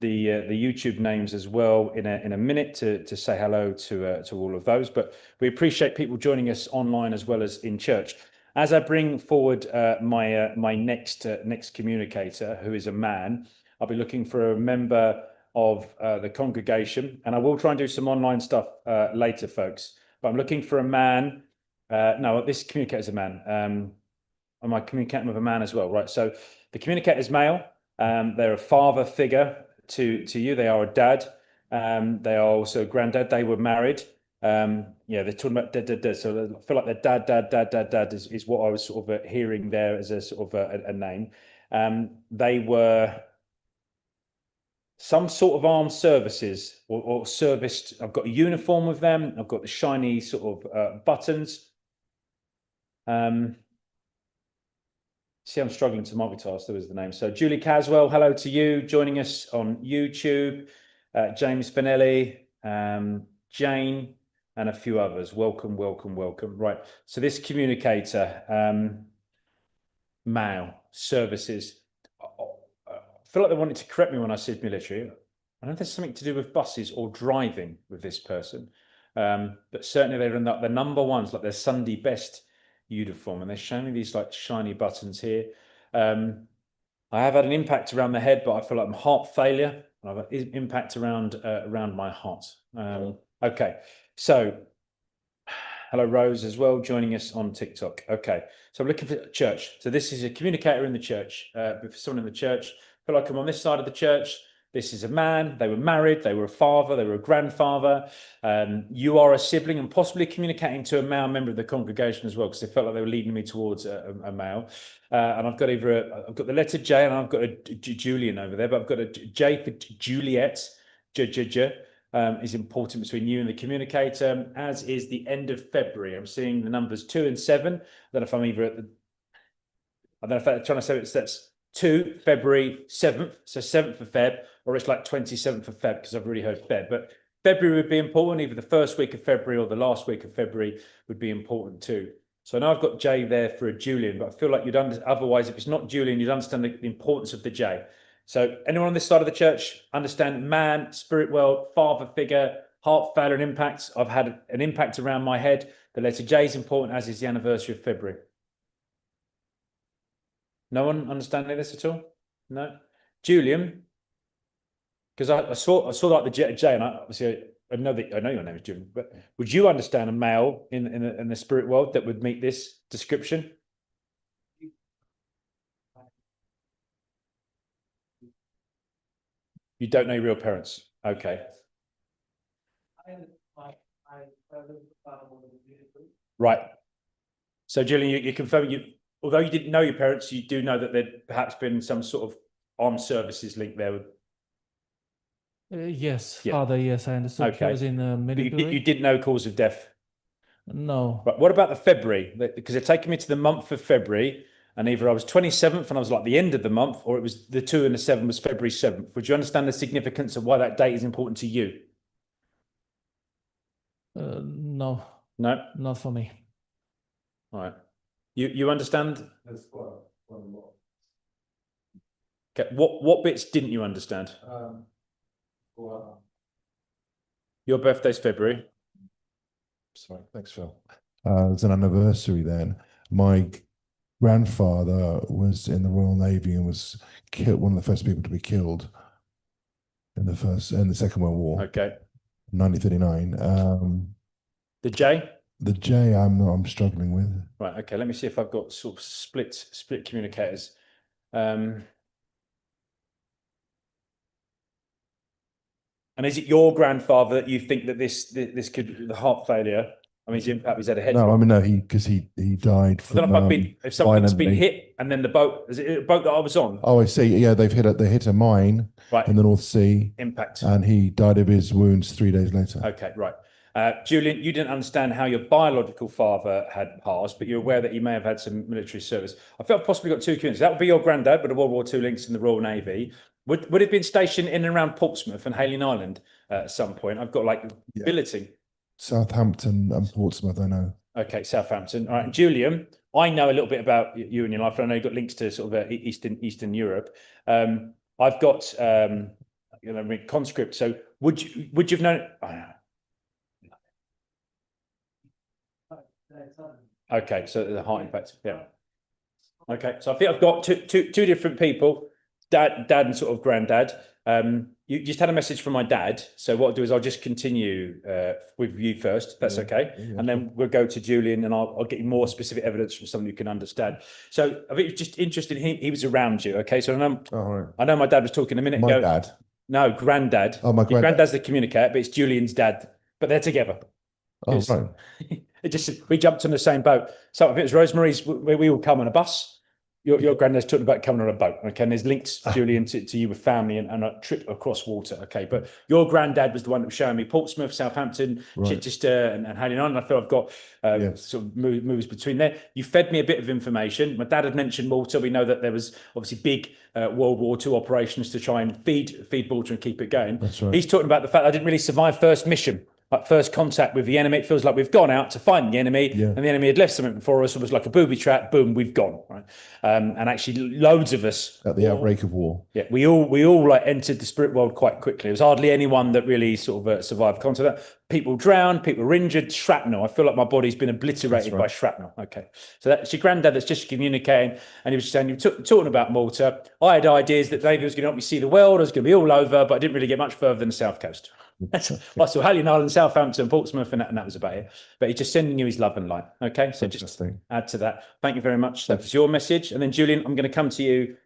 the YouTube names as well in a minute to say hello to all of those. But we appreciate people joining us online as well as in church. As I bring forward my next communicator, who is a man, I'll be looking for a member of the congregation, and I will try and do some online stuff later, folks. But I'm looking for a man. No, this communicator is a man. Am I communicating with a man as well? Right. So the communicator is male. They're a father figure to you. They are a dad. They are also a granddad. They were married. They're talking about dad. So I feel like their dad is what I was sort of hearing there as a sort of a name. They were some sort of armed services or serviced. I've got a uniform with them. I've got the shiny sort of buttons. See, I'm struggling to multitask. There was the name. So Julie Caswell, hello to you, joining us on YouTube. James Finelli, Jane, and a few others. Welcome, welcome, welcome. Right. So this communicator, mail, services. I feel like they wanted to correct me when I said military. I don't know if there's something to do with buses or driving with this person. But certainly they're in the number ones, like their Sunday best uniform, and they're showing me these like shiny buttons here. I have had an impact around the head, but I feel like I'm heart failure, and I've had an impact around my heart. Okay, so hello Rose as well, joining us on TikTok. Okay, so I'm looking for church. So this is a communicator in the church. For someone in the church, I feel like I'm on this side of the church. This is a man, they were married, they were a father, they were a grandfather. You are a sibling and possibly communicating to a male member of the congregation as well, because they felt like they were leading me towards a male. And I've got I've got the letter J and I've got a Julian over there, but I've got a J for Juliet. Is important between you and the communicator, as is the end of February. I'm seeing the numbers 2 and 7. I don't know if I'm either at the, I don't know if I'm trying to say that's 2 February 7th, so 7th of Feb, or it's like 27th of Feb, because I've already heard Feb. But February would be important, either the first week of February or the last week of February would be important too. So I know I've got J there for a Julian, but I feel like otherwise, if it's not Julian, you'd understand the importance of the J. So anyone on this side of the church understand man, spirit world, father figure, heart failure and impacts? I've had an impact around my head. The letter J is important, as is the anniversary of February. No one understanding this at all? No? Julian, because I saw like the J, and obviously I know your name is Julian, but would you understand a male in the spirit world that would meet this description? You don't know your real parents. Okay. Right. So Julian, you confirm although you didn't know your parents, you do know that there'd perhaps been some sort of armed services link there with. Yes, Yeah. father, yes, I understood. He Okay. was in the But military. you didn't know cause of death. No. Right. What about the February? Because they're taking me to the month of February, and either I was 27th and I was like the end of the month, or it was the 2 and the 7 was February 7th. Would you understand the significance of why that date is important to you? No, No. not for me. All right. You understand? Okay. What bits didn't you understand? Your birthday's February. Sorry, thanks, Phil. There's an anniversary then. My grandfather was in the Royal Navy and was killed, one of the first people to be killed in the Second World War, Okay. 1939. The J. The J I'm struggling with. Right. Okay. Let me see if I've got sort of split communicators. And is it your grandfather that you think that this could the heart failure? I mean, his impact was at a head. No, I mean no, because he died I don't know from if something's been violently. hit and then the boat, is it a boat that I was on? Oh, I see. Yeah, they hit a mine Right. in the North Sea, Impact. and he died of his wounds 3 days later. Okay, right. Julian, you didn't understand how your biological father had passed, but you're aware that he may have had some military service. I feel I've possibly got two communities. That would be your granddad with the World War II links in the Royal Navy. Would it have been stationed in and around Portsmouth and Hayling Island at some point? I've got like billeting. Southampton and Portsmouth, I know. Okay, Southampton. All right, Julian, I know a little bit about you and your life. I know you've got links to sort of Eastern Europe. I've got conscript. So would you have known? Okay, so the heart impact. Yeah. Okay, so I think I've got two different people, dad and sort of granddad. You just had a message from my dad. So what I'll do is I'll just continue with you first, if that's okay. Yeah, and then we'll go to Julian and I'll get you more specific evidence from someone who can understand. So I think it's just interesting. He was around you. Okay. So I know my dad was talking a minute ago. My dad. No, granddad. Oh, my Your granddad's the communicator, but it's Julian's dad. But they're together. Oh, right. We jumped on the same boat. So if it was Rosemary's, we all come on a bus. your granddad's talking about coming on a boat, okay? And there's links, Julian, to you with family and a trip across water, okay? But your granddad was the one that was showing me Portsmouth, Southampton, Right. Chichester, and Hailing Island. I feel I've got sort of moves between there. You fed me a bit of information. My dad had mentioned Malta. We know that there was obviously big World War II operations to try and feed Malta and keep it going. That's right. He's talking about the fact I didn't really survive first mission. Like first contact with the enemy, it feels like we've gone out to find the enemy, and the enemy had left something before us. It was like a booby trap. Boom, we've gone. Right, and actually, loads of us At the outbreak of war. Yeah, we all like entered the spirit world quite quickly. There was hardly anyone that really sort of survived contact. People drowned, people were injured, shrapnel. I feel like my body's been obliterated by shrapnel. Okay, so that's your granddad that's just communicating, and he was saying, talking about Malta. I had ideas that David was going to help me see the world. I was going to be all over, but I didn't really get much further than the south coast. I saw Hailing Island, Southampton, Portsmouth, and that was about it. But he's just sending you his love and light. Okay, so just add to that. Thank you very much. That was your message. And then, Julian, I'm going to come to you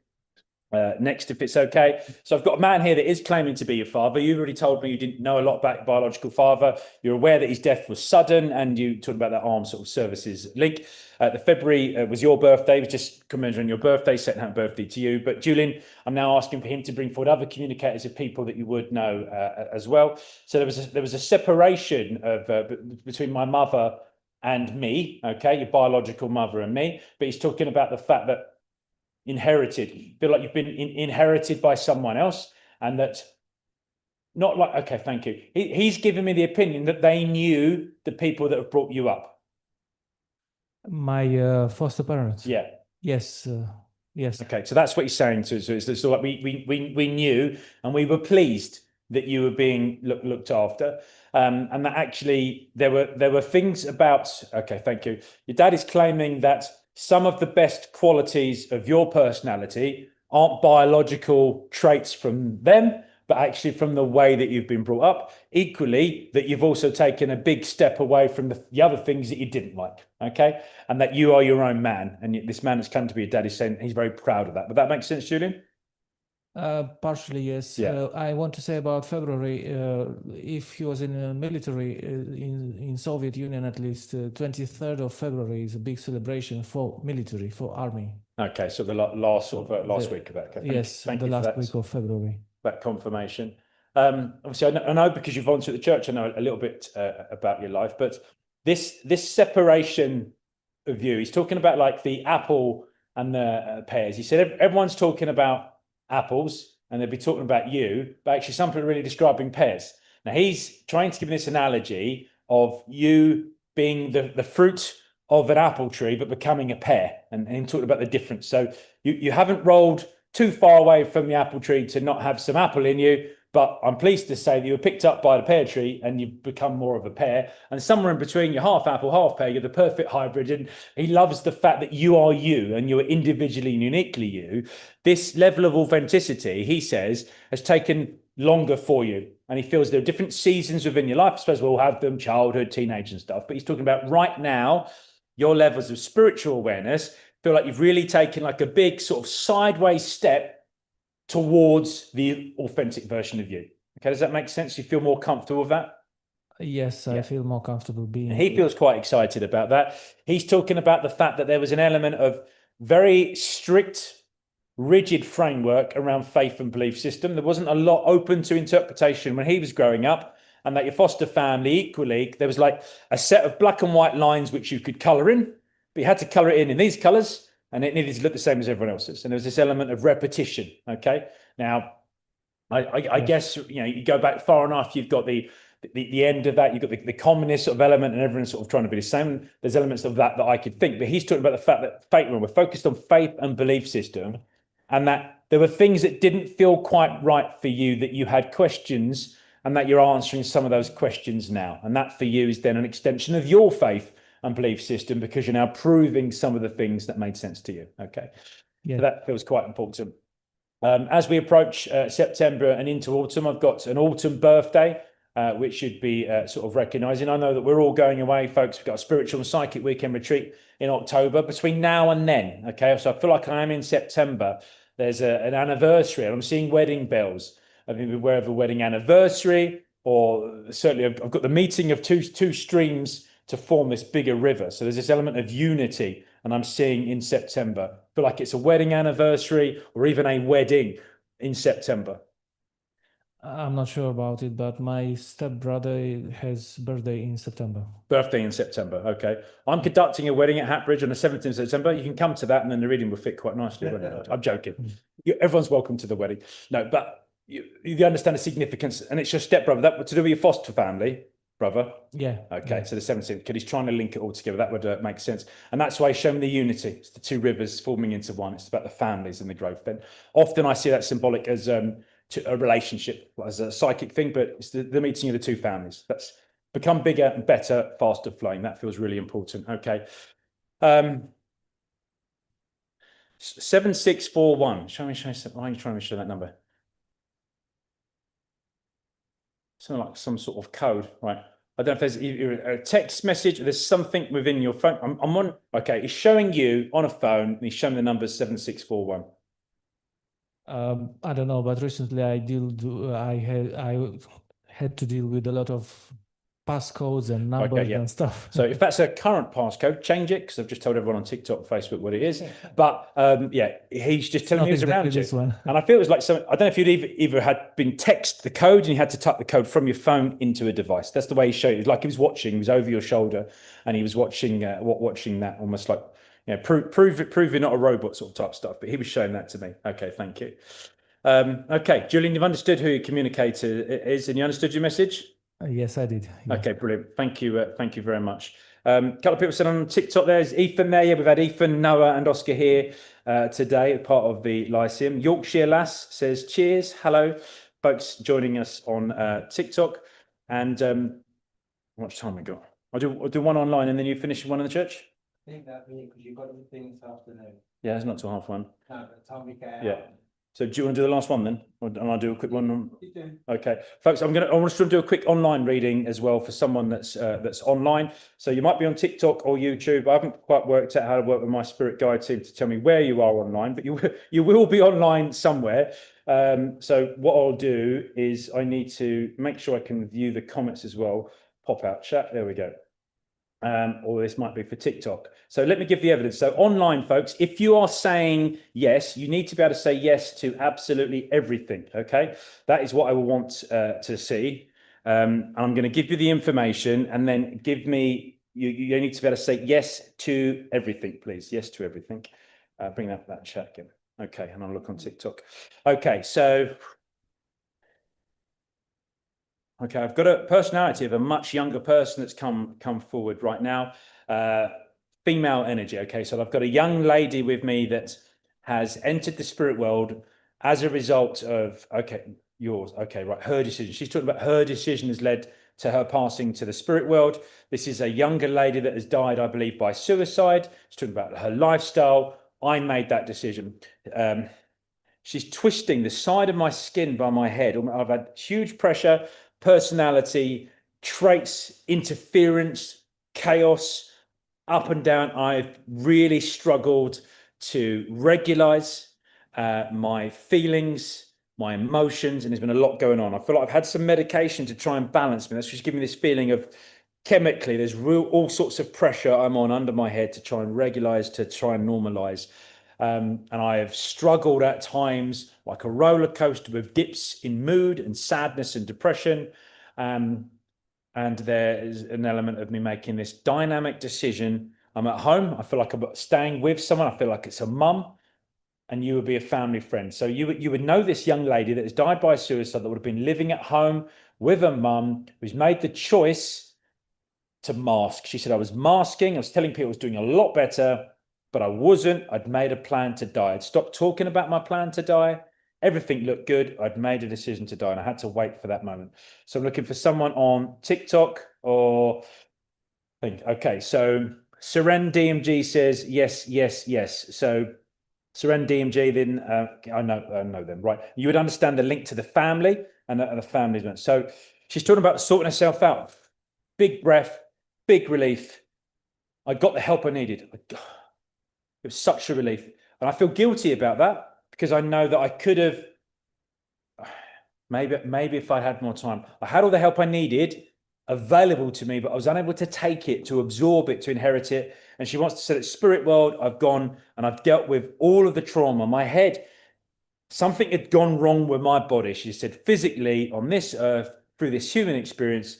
next, if it's okay. So I've got a man here that is claiming to be your father. You already told me you didn't know a lot about your biological father. You're aware that his death was sudden, and you talked about that armed sort of services link. The February was your birthday. It was just commemorating your birthday, setting happy birthday to you. But Julian, I'm now asking for him to bring forward other communicators of people that you would know as well. So there was a separation of between my mother and me, okay, your biological mother and me. But he's talking about the fact that feel like you've been inherited by someone else, and that not like, okay, thank you. He's given me the opinion that they knew the people that have brought you up. My foster parents. Yeah. Yes. Yes. Okay, so that's what he's saying to us. So like we knew, and we were pleased that you were being looked after, and that actually there were things about. Okay, thank you. Your dad is claiming that some of the best qualities of your personality aren't biological traits from them, but actually from the way that you've been brought up. Equally, that you've also taken a big step away from the other things that you didn't like, okay? And that you are your own man. And this man that's come to be your dad is saying he's very proud of that. Would that make sense, Julian? Partially, yes. Yeah. I want to say about February, if he was in the military, in Soviet Union at least, 23rd of February is a big celebration for military, for army. Okay, so the last week of that. Okay, yes, thank the you for last that. week of February. That confirmation. Obviously, I know because you've volunteered at the church, I know a little bit about your life, but this separation of you, he's talking about like the apple and the pears. He said everyone's talking about apples and they'll be talking about you, but actually some people are really describing pears. Now he's trying to give this analogy of you being the fruit of an apple tree, but becoming a pear, and he talked about the difference. So you haven't rolled too far away from the apple tree to not have some apple in you, but I'm pleased to say that you were picked up by the pear tree and you've become more of a pear. And somewhere in between, you're half apple, half pear, you're the perfect hybrid. And he loves the fact that you are you and you're individually and uniquely you. This level of authenticity, he says, has taken longer for you. And he feels there are different seasons within your life. I suppose we'll have them, childhood, teenage and stuff. But he's talking about right now, your levels of spiritual awareness feel like you've really taken like a big sort of sideways step towards the authentic version of you. Okay, does that make sense? You feel more comfortable with that? Yes, I feel more comfortable being. And he feels quite excited about that. He's talking about the fact that there was an element of very strict, rigid framework around faith and belief system. There wasn't a lot open to interpretation when he was growing up, and that your foster family equally, there was like a set of black and white lines which you could colour in, but you had to colour it in these colours, and it needed to look the same as everyone else's. And there was this element of repetition. Okay. Now, I guess, you go back far enough, you've got the end of that, you've got the communist sort of element, and everyone's sort of trying to be the same. There's elements of that I could think, but he's talking about the fact that faith, when we're focused on faith and belief system, and that there were things that didn't feel quite right for you, that you had questions, and that you're answering some of those questions now. And that for you is then an extension of your faith and belief system, because you're now proving some of the things that made sense to you. Okay. Yeah. So that feels quite important. As we approach September and into autumn, I've got an autumn birthday, which should be sort of recognizing. I know that we're all going away, folks. We've got a spiritual and psychic weekend retreat in October. Between now and then, okay, so I feel like I am in September. There's an anniversary, and I'm seeing wedding bells. I mean, beware of a wedding anniversary, or certainly I've got the meeting of two streams to form this bigger river. So there's this element of unity, and I'm seeing in September. I feel like it's a wedding anniversary or even a wedding in September. I'm not sure about it, but my stepbrother has birthday in September. Birthday in September. Okay. I'm conducting a wedding at Hatbridge on the 17th of September. You can come to that, and then the reading will fit quite nicely. Won't it? I'm joking. Everyone's welcome to the wedding. No, but you understand the significance, and it's your stepbrother. That to do with your foster family, brother. Yeah. Okay, so the 17th, because he's trying to link it all together. That would make sense. And that's why he's showing the unity. It's the two rivers forming into one. It's about the families and the growth. Then often I see that symbolic as to a relationship, as a psychic thing, but it's the meeting of the two families. That's become bigger and better, faster flowing. That feels really important. Okay. 7641. Show me, why are you trying to show that number? Something like some sort of code, right? I don't know if there's a text message, or there's something within your phone. I'm on, okay, he's showing you on a phone, and he's showing the number 7641. I don't know, but recently I had to deal with a lot of passcodes and numbers and stuff. So if that's a current passcode, change it, because I've just told everyone on TikTok and Facebook what it is. But yeah, he's just telling me it's around you. And I feel it was like I don't know if you'd either had been texted the code and you had to type the code from your phone into a device. That's the way he showed it. It was like he was watching, he was over your shoulder, and he was watching watching that almost like, prove you're not a robot sort of type stuff. But he was showing that to me. Okay, thank you. Okay, Julian, you've understood who your communicator is, and you understood your message? Yes, I did. Yeah. Okay, brilliant. Thank you very much. A couple of people said on TikTok, there's Ethan there. Yeah, we've had Ethan, Noah, and Oscar here today, part of the Lyceum. Yorkshire Lass says, cheers, hello, folks joining us on TikTok. And how much time we got? I'll do one online, and then you finish one in the church? I think that because you've got everything this afternoon. Yeah, it's not till 1:30. No, but time we get Yeah. So do you want to do the last one then? And I'll do a quick one. You do. Okay, folks, I want to do a quick online reading as well for someone that's online. So you might be on TikTok or YouTube. I haven't quite worked out how to work with my spirit guide team to tell me where you are online, but you will be online somewhere. So what I'll do is I need to make sure I can view the comments as well. Pop out chat. There we go. Or this might be for TikTok. So let me give the evidence. So online, folks, if you are saying yes, you need to be able to say yes to absolutely everything. Okay, that is what I will want to see. I'm going to give you the information, and then give me. You need to be able to say yes to everything, please. Yes to everything. Bring that chat again. Okay, and I'll look on TikTok. Okay, so. Okay, I've got a personality of a much younger person that's come forward right now. Female energy. Okay, so I've got a young lady with me that has entered the spirit world as a result of, yours. Okay, right, her decision. She's talking about her decision has led to her passing to the spirit world. This is a younger lady that has died, I believe, by suicide. She's talking about her lifestyle. I made that decision. She's twisting the side of my skin by my head. I've had huge pressure, personality, traits, interference, chaos, up and down. I've really struggled to regularize my feelings, my emotions, and there's been a lot going on. I feel like I've had some medication to try and balance me. That's just giving me this feeling of chemically, there's all sorts of pressure I'm on under my head to try and regularize, to try and normalize. And I have struggled at times like a roller coaster with dips in mood and sadness and depression. And there is an element of me making this dynamic decision. I'm at home. I feel like I'm staying with someone. I feel like it's a mum, and you would be a family friend. So you would know this young lady that has died by suicide, that would have been living at home with a mum who's made the choice to mask. She said, I was masking. I was telling people I was doing a lot better, but I wasn't. I'd made a plan to die. I'd stopped talking about my plan to die. Everything looked good. I'd made a decision to die, and I had to wait for that moment. So I'm looking for someone on TikTok or okay. So Seren DMG says yes, yes, yes. So Seren DMG, then I know them, right? You would understand the link to the family and the family's. So she's talking about sorting herself out. Big breath, big relief. I got the help I needed. It was such a relief. And I feel guilty about that because I know that I could have, maybe if I had more time. I had all the help I needed, available to me, but I was unable to take it, to absorb it, to inherit it. And she wants to say that spirit world, I've gone and I've dealt with all of the trauma. My head, something had gone wrong with my body. She said, physically on this earth, through this human experience,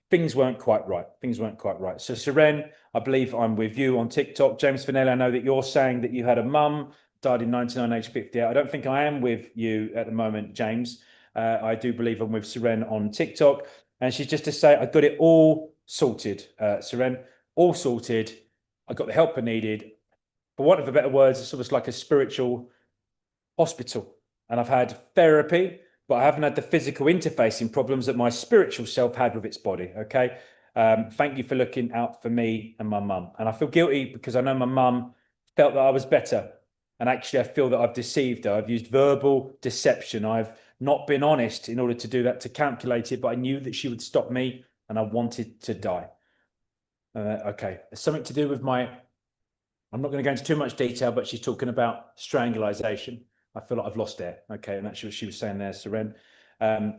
things weren't quite right. Things weren't quite right. So, Seren, I believe I'm with you on TikTok. James Finelli, I know that you're saying that you had a mum, died in 99, age 58. I don't think I am with you at the moment, James. I do believe I'm with Seren on TikTok. And she's just to say, I got it all sorted, Seren, all sorted. I got the help I needed. For want of a better words, it's almost like a spiritual hospital. And I've had therapy, but I haven't had the physical interfacing problems that my spiritual self had with its body. Okay. Thank you for looking out for me and my mum. And I feel guilty because I know my mum felt that I was better. And actually, I feel that I've deceived her. I've used verbal deception. I've not been honest in order to do that, to calculate it, but I knew that she would stop me and I wanted to die. Okay. It's something to do with I'm not going to go into too much detail, but she's talking about strangulation. I feel like I've lost air. Okay. And that's what she was saying there, Seren.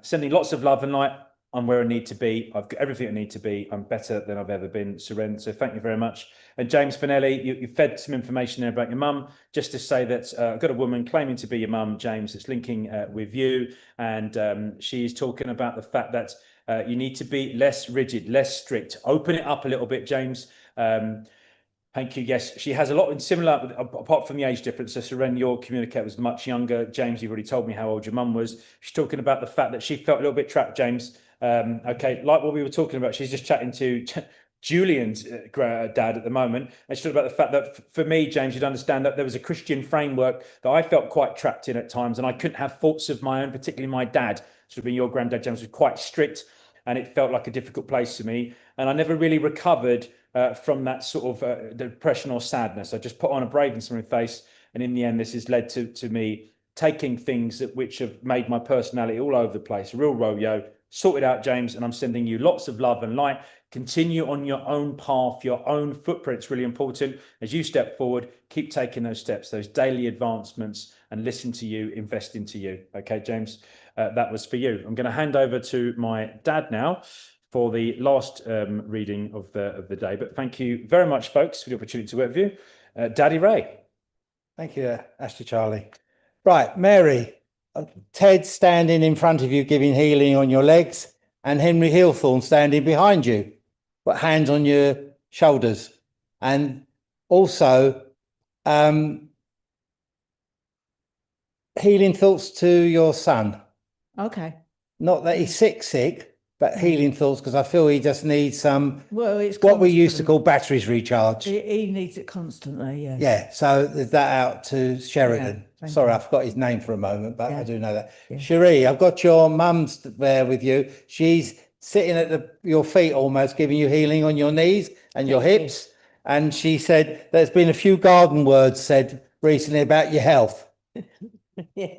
Sending lots of love and light. I'm where I need to be. I've got everything I need to be. I'm better than I've ever been, Seren. So thank you very much. And James Finelli, you fed some information there about your mum. Just to say that I've got a woman claiming to be your mum, James, that's linking with you. And she's talking about the fact that you need to be less rigid, less strict. Open it up a little bit, James. Thank you. Yes, she has a lot in similar, apart from the age difference. So, Seren, your communicator was much younger. James, you've already told me how old your mum was. She's talking about the fact that she felt a little bit trapped, James. Okay, like what we were talking about, she's just chatting to Julian's dad at the moment. And she talked about the fact that for me, James, you'd understand that there was a Christian framework that I felt quite trapped in at times. And I couldn't have thoughts of my own, particularly my dad. So, being your granddad, James, was quite strict. And it felt like a difficult place for me. And I never really recovered from that sort of depression or sadness. I just put on a brave and smiling face. And in the end, this has led to me taking things which have made my personality all over the place, a real rodeo. Sort it out, James. And I'm sending you lots of love and light. Continue on your own path, your own footprint. It's really important. As you step forward, keep taking those steps, those daily advancements, and listen to you, invest into you. Okay, James, that was for you. I'm going to hand over to my dad now for the last reading of the day. But thank you very much, folks, for the opportunity to work with you. Daddy Ray. Thank you, Ashley Charlie. Right, Mary, Ted standing in front of you giving healing on your legs, and Henry Hillthorne standing behind you, but hands on your shoulders. And also healing thoughts to your son. Okay. Not that he's sick, but healing thoughts, because I feel he just needs some, Well, it's what we used to constant. call batteries recharged. He needs it constantly, yes. Yeah, so there's that out to Sheridan. thank Sorry, you. I forgot his name for a moment, but I Yeah. do know that. Yeah. Cherie, I've got your mum's there with you. She's sitting at your feet almost, giving you healing on your knees and your Thank you. hips. And she said there's been a few garden words said recently about your health. Yeah.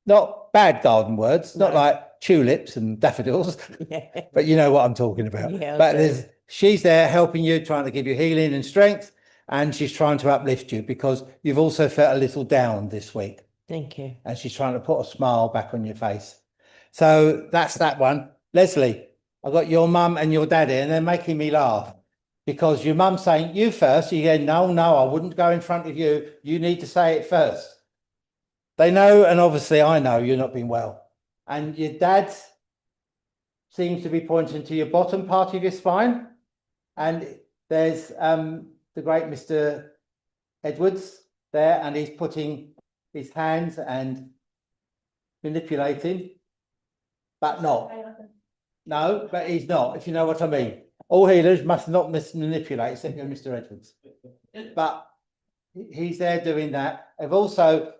Not bad garden words, not No. like tulips and daffodils, Yeah. but you know what I'm talking about. Yeah, I But do. she's there helping you, trying to give you healing and strength, and she's trying to uplift you because you've also felt a little down this week, Thank you. and she's trying to put a smile back on your face. So that's that one. Leslie, I've got your mum and your dad here, and they're making me laugh because your mum's saying, you first. You go, no, I wouldn't go in front of you. You need to say it first. They know, and obviously I know you're not been well. And your dad seems to be pointing to your bottom part of your spine. And there's the great Mr. Edwards there, and he's putting his hands and manipulating, but not. No, but he's not, if you know what I mean. All healers must not manipulate, except for Mr. Edwards. But he's there doing that. I've also,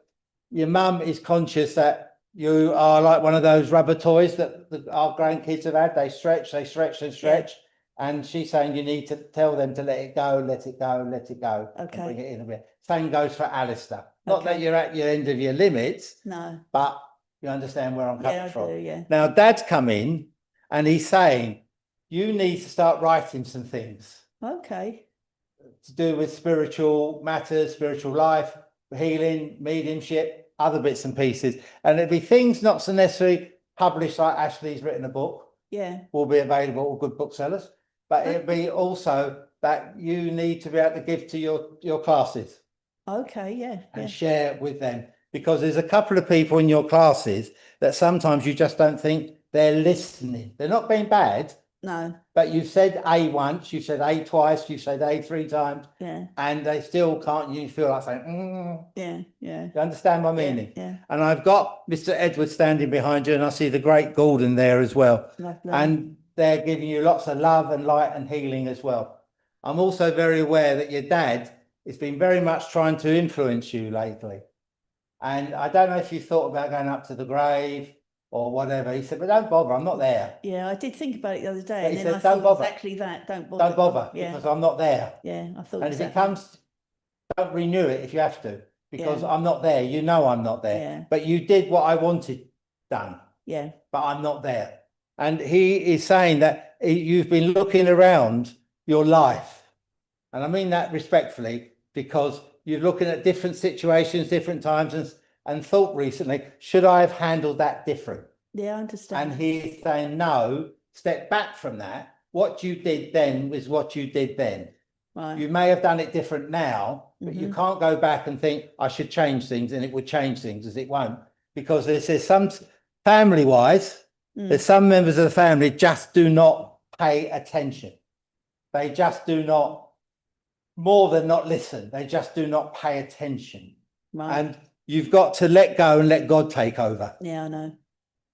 your mum is conscious that you are like one of those rubber toys that our grandkids have had. They stretch. And she's saying you need to tell them to let it go. And Okay. bring it in a bit. Same goes for Alistair. Not Okay. that you're at your end of your limits, No. but you understand where I'm coming Yeah, I from. do, yeah. Now, Dad's come in and he's saying you need to start writing some things Okay. to do with spiritual matters, spiritual life, healing, mediumship, other bits and pieces. And it'd be things not so necessarily published like Ashley's written a book, Yeah. will be available, all good booksellers. But it'll be also that you need to be able to give to your classes Okay. Yeah. and Yeah. share with them. Because there's a couple of people in your classes that sometimes you just don't think they're listening. They're not being bad, No. but you've said A once, you said A twice, you said A 3 times, Yeah. and they still can't, you feel like saying, mm. Yeah. Yeah. You understand my Yeah. meaning? Yeah. And I've got Mr. Edwards standing behind you, and I see the great Gordon there as well. Lovely. And they're giving you lots of love and light and healing as well. I'm also very aware that your dad has been very much trying to influence you lately. And I don't know if you thought about going up to the grave or whatever. He said, but don't bother, I'm not there. Yeah, I did think about it the other day, But and he then said, I "Don't thought bother. exactly that. Don't bother. Don't bother, Yeah. because I'm not there. Yeah. I thought And if it exactly. comes, don't renew it if you have to, because Yeah. I'm not there. You know I'm not there. Yeah. But you did what I wanted done, Yeah. but I'm not there. And he is saying that you've been looking around your life. And I mean that respectfully, because you're looking at different situations, different times, and thought recently, should I have handled that different? Yeah. I understand. And he's saying, no, step back from that. What you did then was what you did then. Right. You may have done it different now, but you Mhm. can't go back and think I should change things and it would change things, as it won't. Because there's some family wise, there's some members of the family just do not pay attention. They just do not, more than not listen. They just do not pay attention. Right. And you've got to let go and let God take over, Yeah, I know.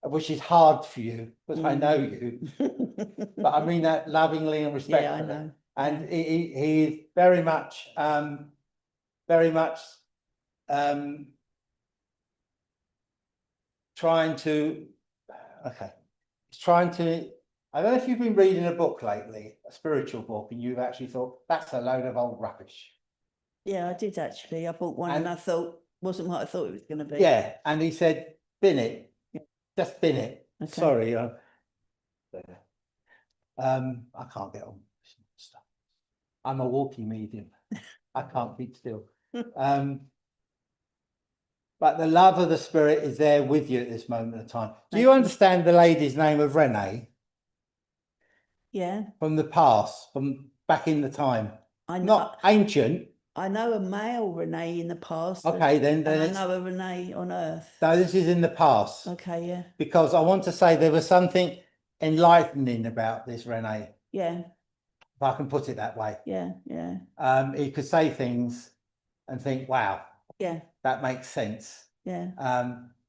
which is hard for you because I know you. But I mean that lovingly and respectfully. Yeah, I know. And he's very much, um, trying to, okay, he's trying to, I don't know if you've been reading a book lately, a spiritual book, and you've actually thought, that's a load of old rubbish. Yeah, I did actually. I bought one and And- I thought wasn't what I thought it was going to be. Yeah, and he said, bin it, just bin it. Okay. Sorry. I can't get on stuff. I'm a walking medium. I can't keep still. But the love of the spirit is there with you at this moment of time. Do Thank you you. understand the lady's name of Renee Yeah, from the past, from back in the time? I know. Not ancient. I know a male Renee in the past. Okay, then And I it's, know a Renee on Earth. no, this is in the past. Okay, yeah, Because I want to say there was something enlightening about this Renee, yeah, if I can put it that way. yeah, yeah, He could say things and think, wow, yeah, that makes sense. yeah.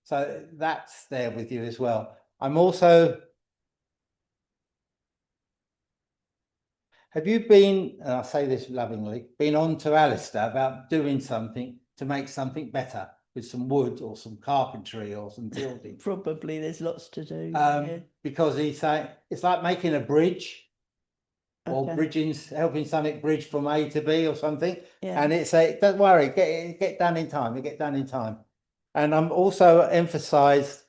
So that's there with you as well. I'm also, have you been, and I say this lovingly, been on to Alistair about doing something to make something better with some wood or some carpentry or some building? Probably there's lots to do. Yeah. Because he's saying it's like making a bridge or Okay. bridging, helping something bridge from A to B or something. Yeah. And it's a, don't worry, get done in time, get done in time. And I'm also emphasized,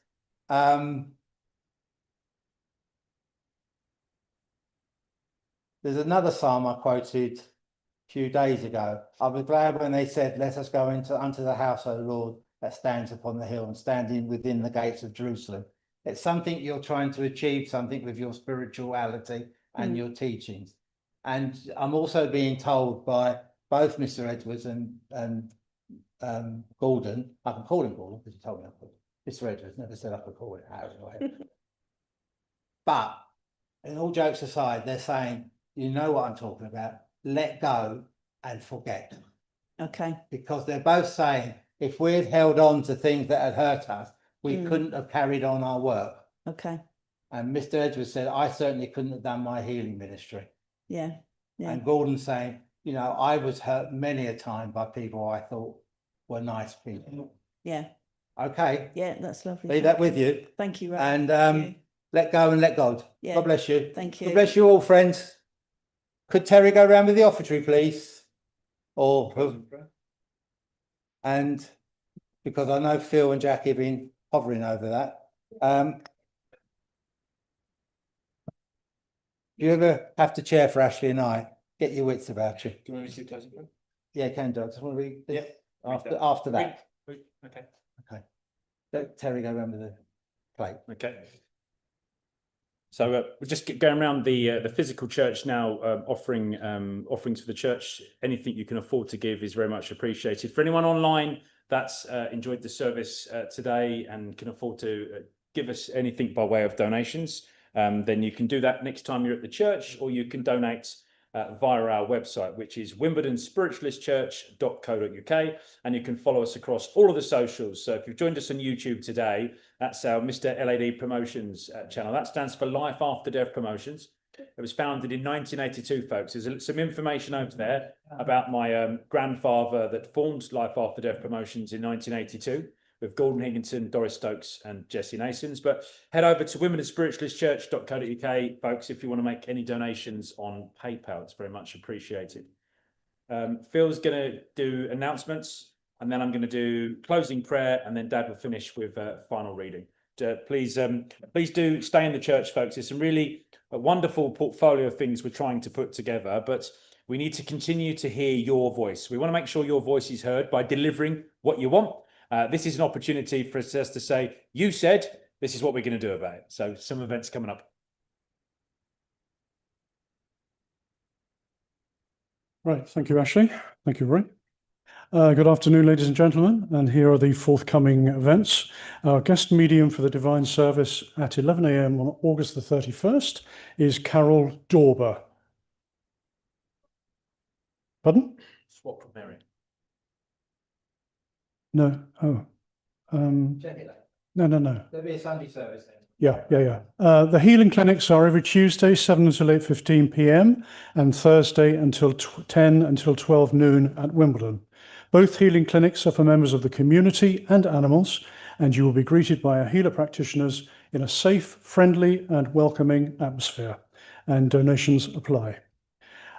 there's another psalm I quoted a few days ago. I was glad when they said, let us go unto the house, O Lord, that stands upon the hill and standing within the gates of Jerusalem. It's something you're trying to achieve, something with your spirituality and your teachings. And I'm also being told by both Mr. Edwards and Gordon, I can call him Gordon because he told me I could. Mr. Edwards never said I could call it out. But in all jokes aside, they're saying, you know what I'm talking about, let go and forget. Okay. Because they're both saying, if we'd held on to things that had hurt us, we couldn't have carried on our work. Okay. And Mr. Edwards said, I certainly couldn't have done my healing ministry. Yeah. Yeah. And Gordon's saying, you know, I was hurt many a time by people I thought were nice people. Yeah. Okay, Yeah. That's lovely. leave that with you. Thank you. Ray. And Thank you. let go and let God. Yeah. God bless you. Thank you. God bless you all, friends. Could Terry go round with the offertory, please? Or and because I know Phil and Jackie have been hovering over that. You ever have to chair for Ashley and I? Get your wits about you. Do you want me to close it? Yeah, can do. I just want to read Yeah. after that. Okay. Okay. Let Terry go round with the plate. Okay. So we're just going around the physical church now, offering offerings for the church. Anything you can afford to give is very much appreciated. For anyone online that's enjoyed the service today and can afford to give us anything by way of donations, then you can do that next time you're at the church, or you can donate via our website, which is wimbledonspiritualistchurch.co.uk, and you can follow us across all of the socials. So if you've joined us on YouTube today, that's our Mr. LAD Promotions channel. That stands for Life After Death Promotions. It was founded in 1982, folks. There's some information over there about my grandfather that formed Life After Death Promotions in 1982 with Gordon Higginson, Doris Stokes and Jesse Nasons. But head over to wimbledonspiritualistchurch.co.uk, folks, if you want to make any donations on PayPal. It's very much appreciated. Phil's going to do announcements, and then I'm going to do closing prayer, and then Dad will finish with final reading. Please do stay in the church, folks. There's some really wonderful portfolio of things we're trying to put together, but we need to continue to hear your voice. We want to make sure your voice is heard by delivering what you want. This is an opportunity for us to say, you said, this is what we're going to do about it. So some events coming up. Right, thank you, Ashley. Thank you, Roy. Good afternoon, ladies and gentlemen, and here are the forthcoming events. Our guest medium for the Divine Service at 11 a.m. on August the 31st is Carol Dorber. Pardon? Swap from Mary. No. Oh. No. There'll be a Sunday service then. Yeah. The healing clinics are every Tuesday, 7 until 8:15 p.m. and Thursday until 10 until 12 noon at Wimbledon. Both healing clinics are for members of the community and animals, and you will be greeted by our healer practitioners in a safe, friendly, and welcoming atmosphere. And donations apply.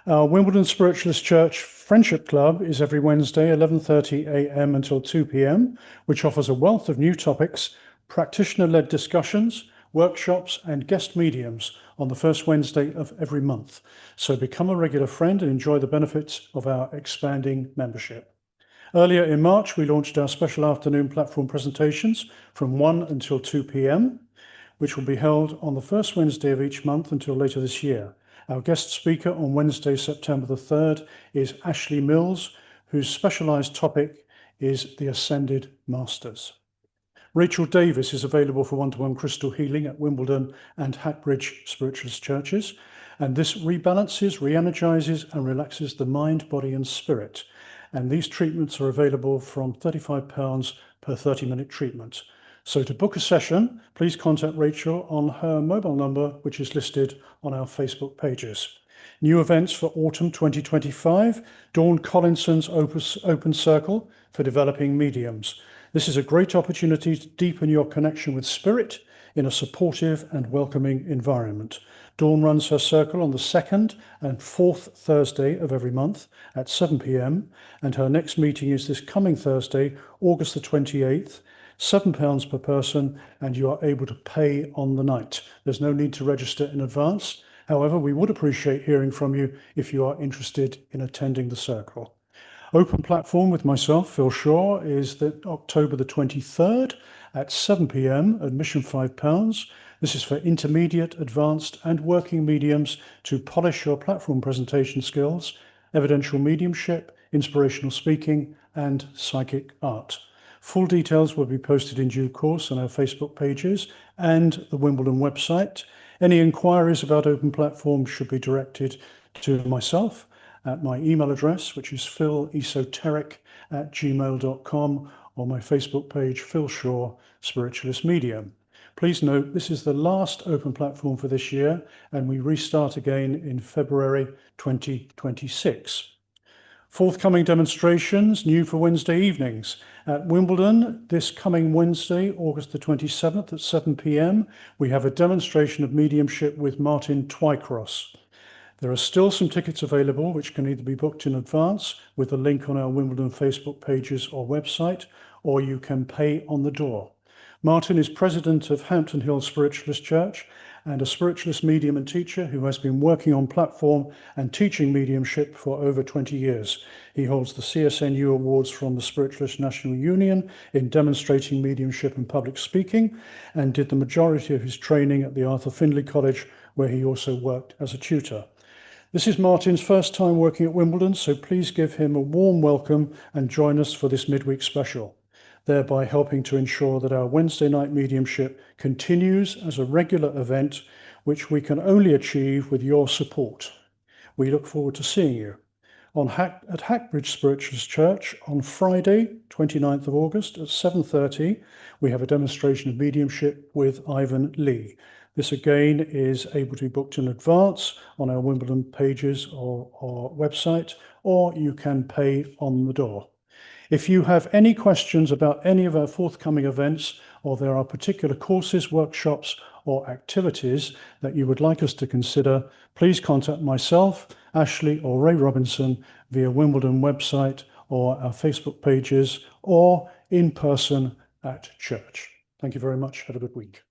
Our Wimbledon Spiritualist Church Friendship Club is every Wednesday, 11:30 a.m. until 2 p.m., which offers a wealth of new topics, practitioner-led discussions, workshops, and guest mediums on the first Wednesday of every month. So become a regular friend and enjoy the benefits of our expanding membership. Earlier in March, we launched our special afternoon platform presentations from 1 until 2 p.m., which will be held on the first Wednesday of each month until later this year. Our guest speaker on Wednesday, September the 3rd, is Ashley Mills, whose specialised topic is the Ascended Masters. Rachel Davis is available for one-to-one crystal healing at Wimbledon and Hackbridge Spiritualist Churches, and this rebalances, re-energizes and relaxes the mind, body and spirit. And these treatments are available from £35 per 30-minute treatment. So to book a session, please contact Rachel on her mobile number, which is listed on our Facebook pages. New events for autumn 2025, Dawn Collinson's Open Circle for Developing Mediums. This is a great opportunity to deepen your connection with spirit in a supportive and welcoming environment. Dawn runs her circle on the 2nd and 4th Thursday of every month at 7 p.m. and her next meeting is this coming Thursday, August the 28th, £7 per person, and you are able to pay on the night. There's no need to register in advance. However, we would appreciate hearing from you if you are interested in attending the circle. Open platform with myself, Phil Shaw, is October the 23rd at 7 p.m, admission £5. This is for intermediate, advanced and working mediums to polish your platform presentation skills, evidential mediumship, inspirational speaking and psychic art. Full details will be posted in due course on our Facebook pages and the Wimbledon website. Any inquiries about open platform should be directed to myself at my email address, which is philesoteric@gmail.com, or my Facebook page, Phil Shaw, Spiritualist Medium. Please note, this is the last open platform for this year, and we restart again in February 2026. Forthcoming demonstrations, new for Wednesday evenings. At Wimbledon, this coming Wednesday, August the 27th at 7 p.m, we have a demonstration of mediumship with Martin Twycross. There are still some tickets available, which can either be booked in advance with a link on our Wimbledon Facebook pages or website, or you can pay on the door. Martin is president of Hampton Hill Spiritualist Church and a spiritualist medium and teacher who has been working on platform and teaching mediumship for over 20 years. He holds the CSNU Awards from the Spiritualist National Union in demonstrating mediumship and public speaking, and did the majority of his training at the Arthur Findlay College, where he also worked as a tutor. This is Martin's first time working at Wimbledon, so please give him a warm welcome and join us for this midweek special, thereby helping to ensure that our Wednesday night mediumship continues as a regular event, which we can only achieve with your support. We look forward to seeing you at Hackbridge Spiritualist Church on Friday, 29th of August at 7:30. We have a demonstration of mediumship with Ivan Lee. This again is able to be booked in advance on our Wimbledon pages or website, or you can pay on the door. If you have any questions about any of our forthcoming events, or there are particular courses, workshops, or activities that you would like us to consider, please contact myself, Ashley, or Ray Robinson via Wimbledon website or our Facebook pages, or in person at church. Thank you very much. Have a good week.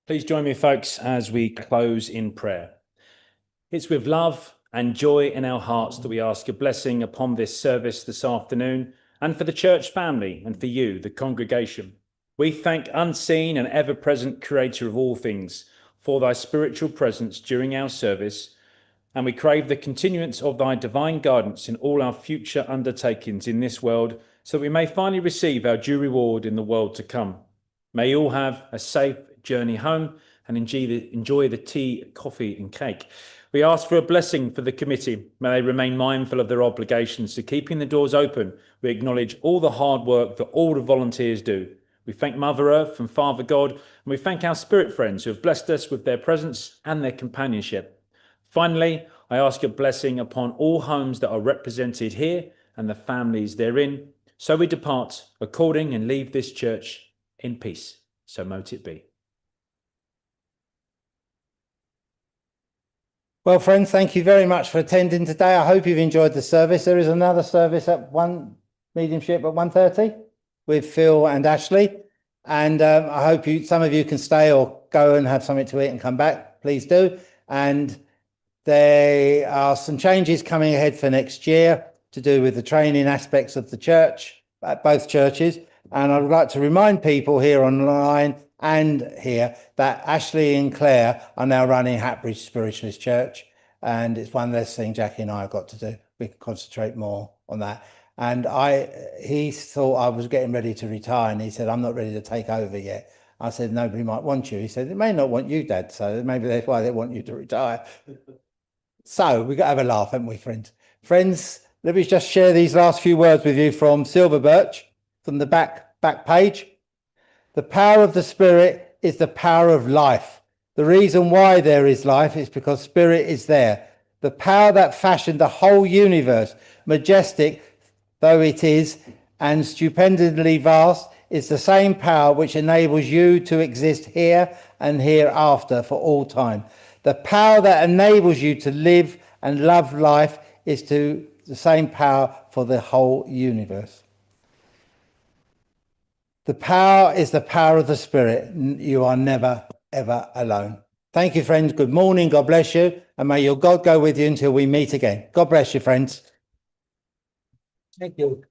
Please join me, folks, as we close in prayer. It's with love and joy in our hearts that we ask a blessing upon this service this afternoon, and for the church family and for you, the congregation. We thank unseen and ever-present Creator of all things for thy spiritual presence during our service, and we crave the continuance of thy divine guidance in all our future undertakings in this world, so that we may finally receive our due reward in the world to come. May you all have a safe journey home and enjoy the tea, coffee and cake. We ask for a blessing for the committee. May they remain mindful of their obligations to keeping the doors open. We acknowledge all the hard work that all the volunteers do. We thank Mother Earth and Father God, and we thank our spirit friends who have blessed us with their presence and their companionship. Finally, I ask a blessing upon all homes that are represented here and the families therein. So we depart according and leave this church in peace. So mote it be. Well, friends, thank you very much for attending today. I hope you've enjoyed the service. There is another service at mediumship at 1:30 with Phil and Ashley. And I hope some of you can stay or go and have something to eat and come back. Please do. And there are some changes coming ahead for next year to do with the training aspects of the church at both churches. And I would like to remind people here online and here that Ashley and Claire are now running Hackbridge Spiritualist Church, and it's one less thing Jackie and I have got to do. We can concentrate more on that. And he thought I was getting ready to retire, and he said, I'm not ready to take over yet. I said, nobody might want you. He said, they may not want you, Dad, so maybe that's why they want you to retire. So we've got to have a laugh, haven't we, friends? Friends, let me just share these last few words with you from Silver Birch, from the back page. The power of the Spirit is the power of life. The reason why there is life is because Spirit is there. The power that fashioned the whole universe, majestic though it is, and stupendously vast, is the same power which enables you to exist here and hereafter for all time. The power that enables you to live and love life is the same power for the whole universe. The power is the power of the Spirit. You are never, ever alone. Thank you, friends. Good morning. God bless you. And may your God go with you until we meet again. God bless you, friends. Thank you.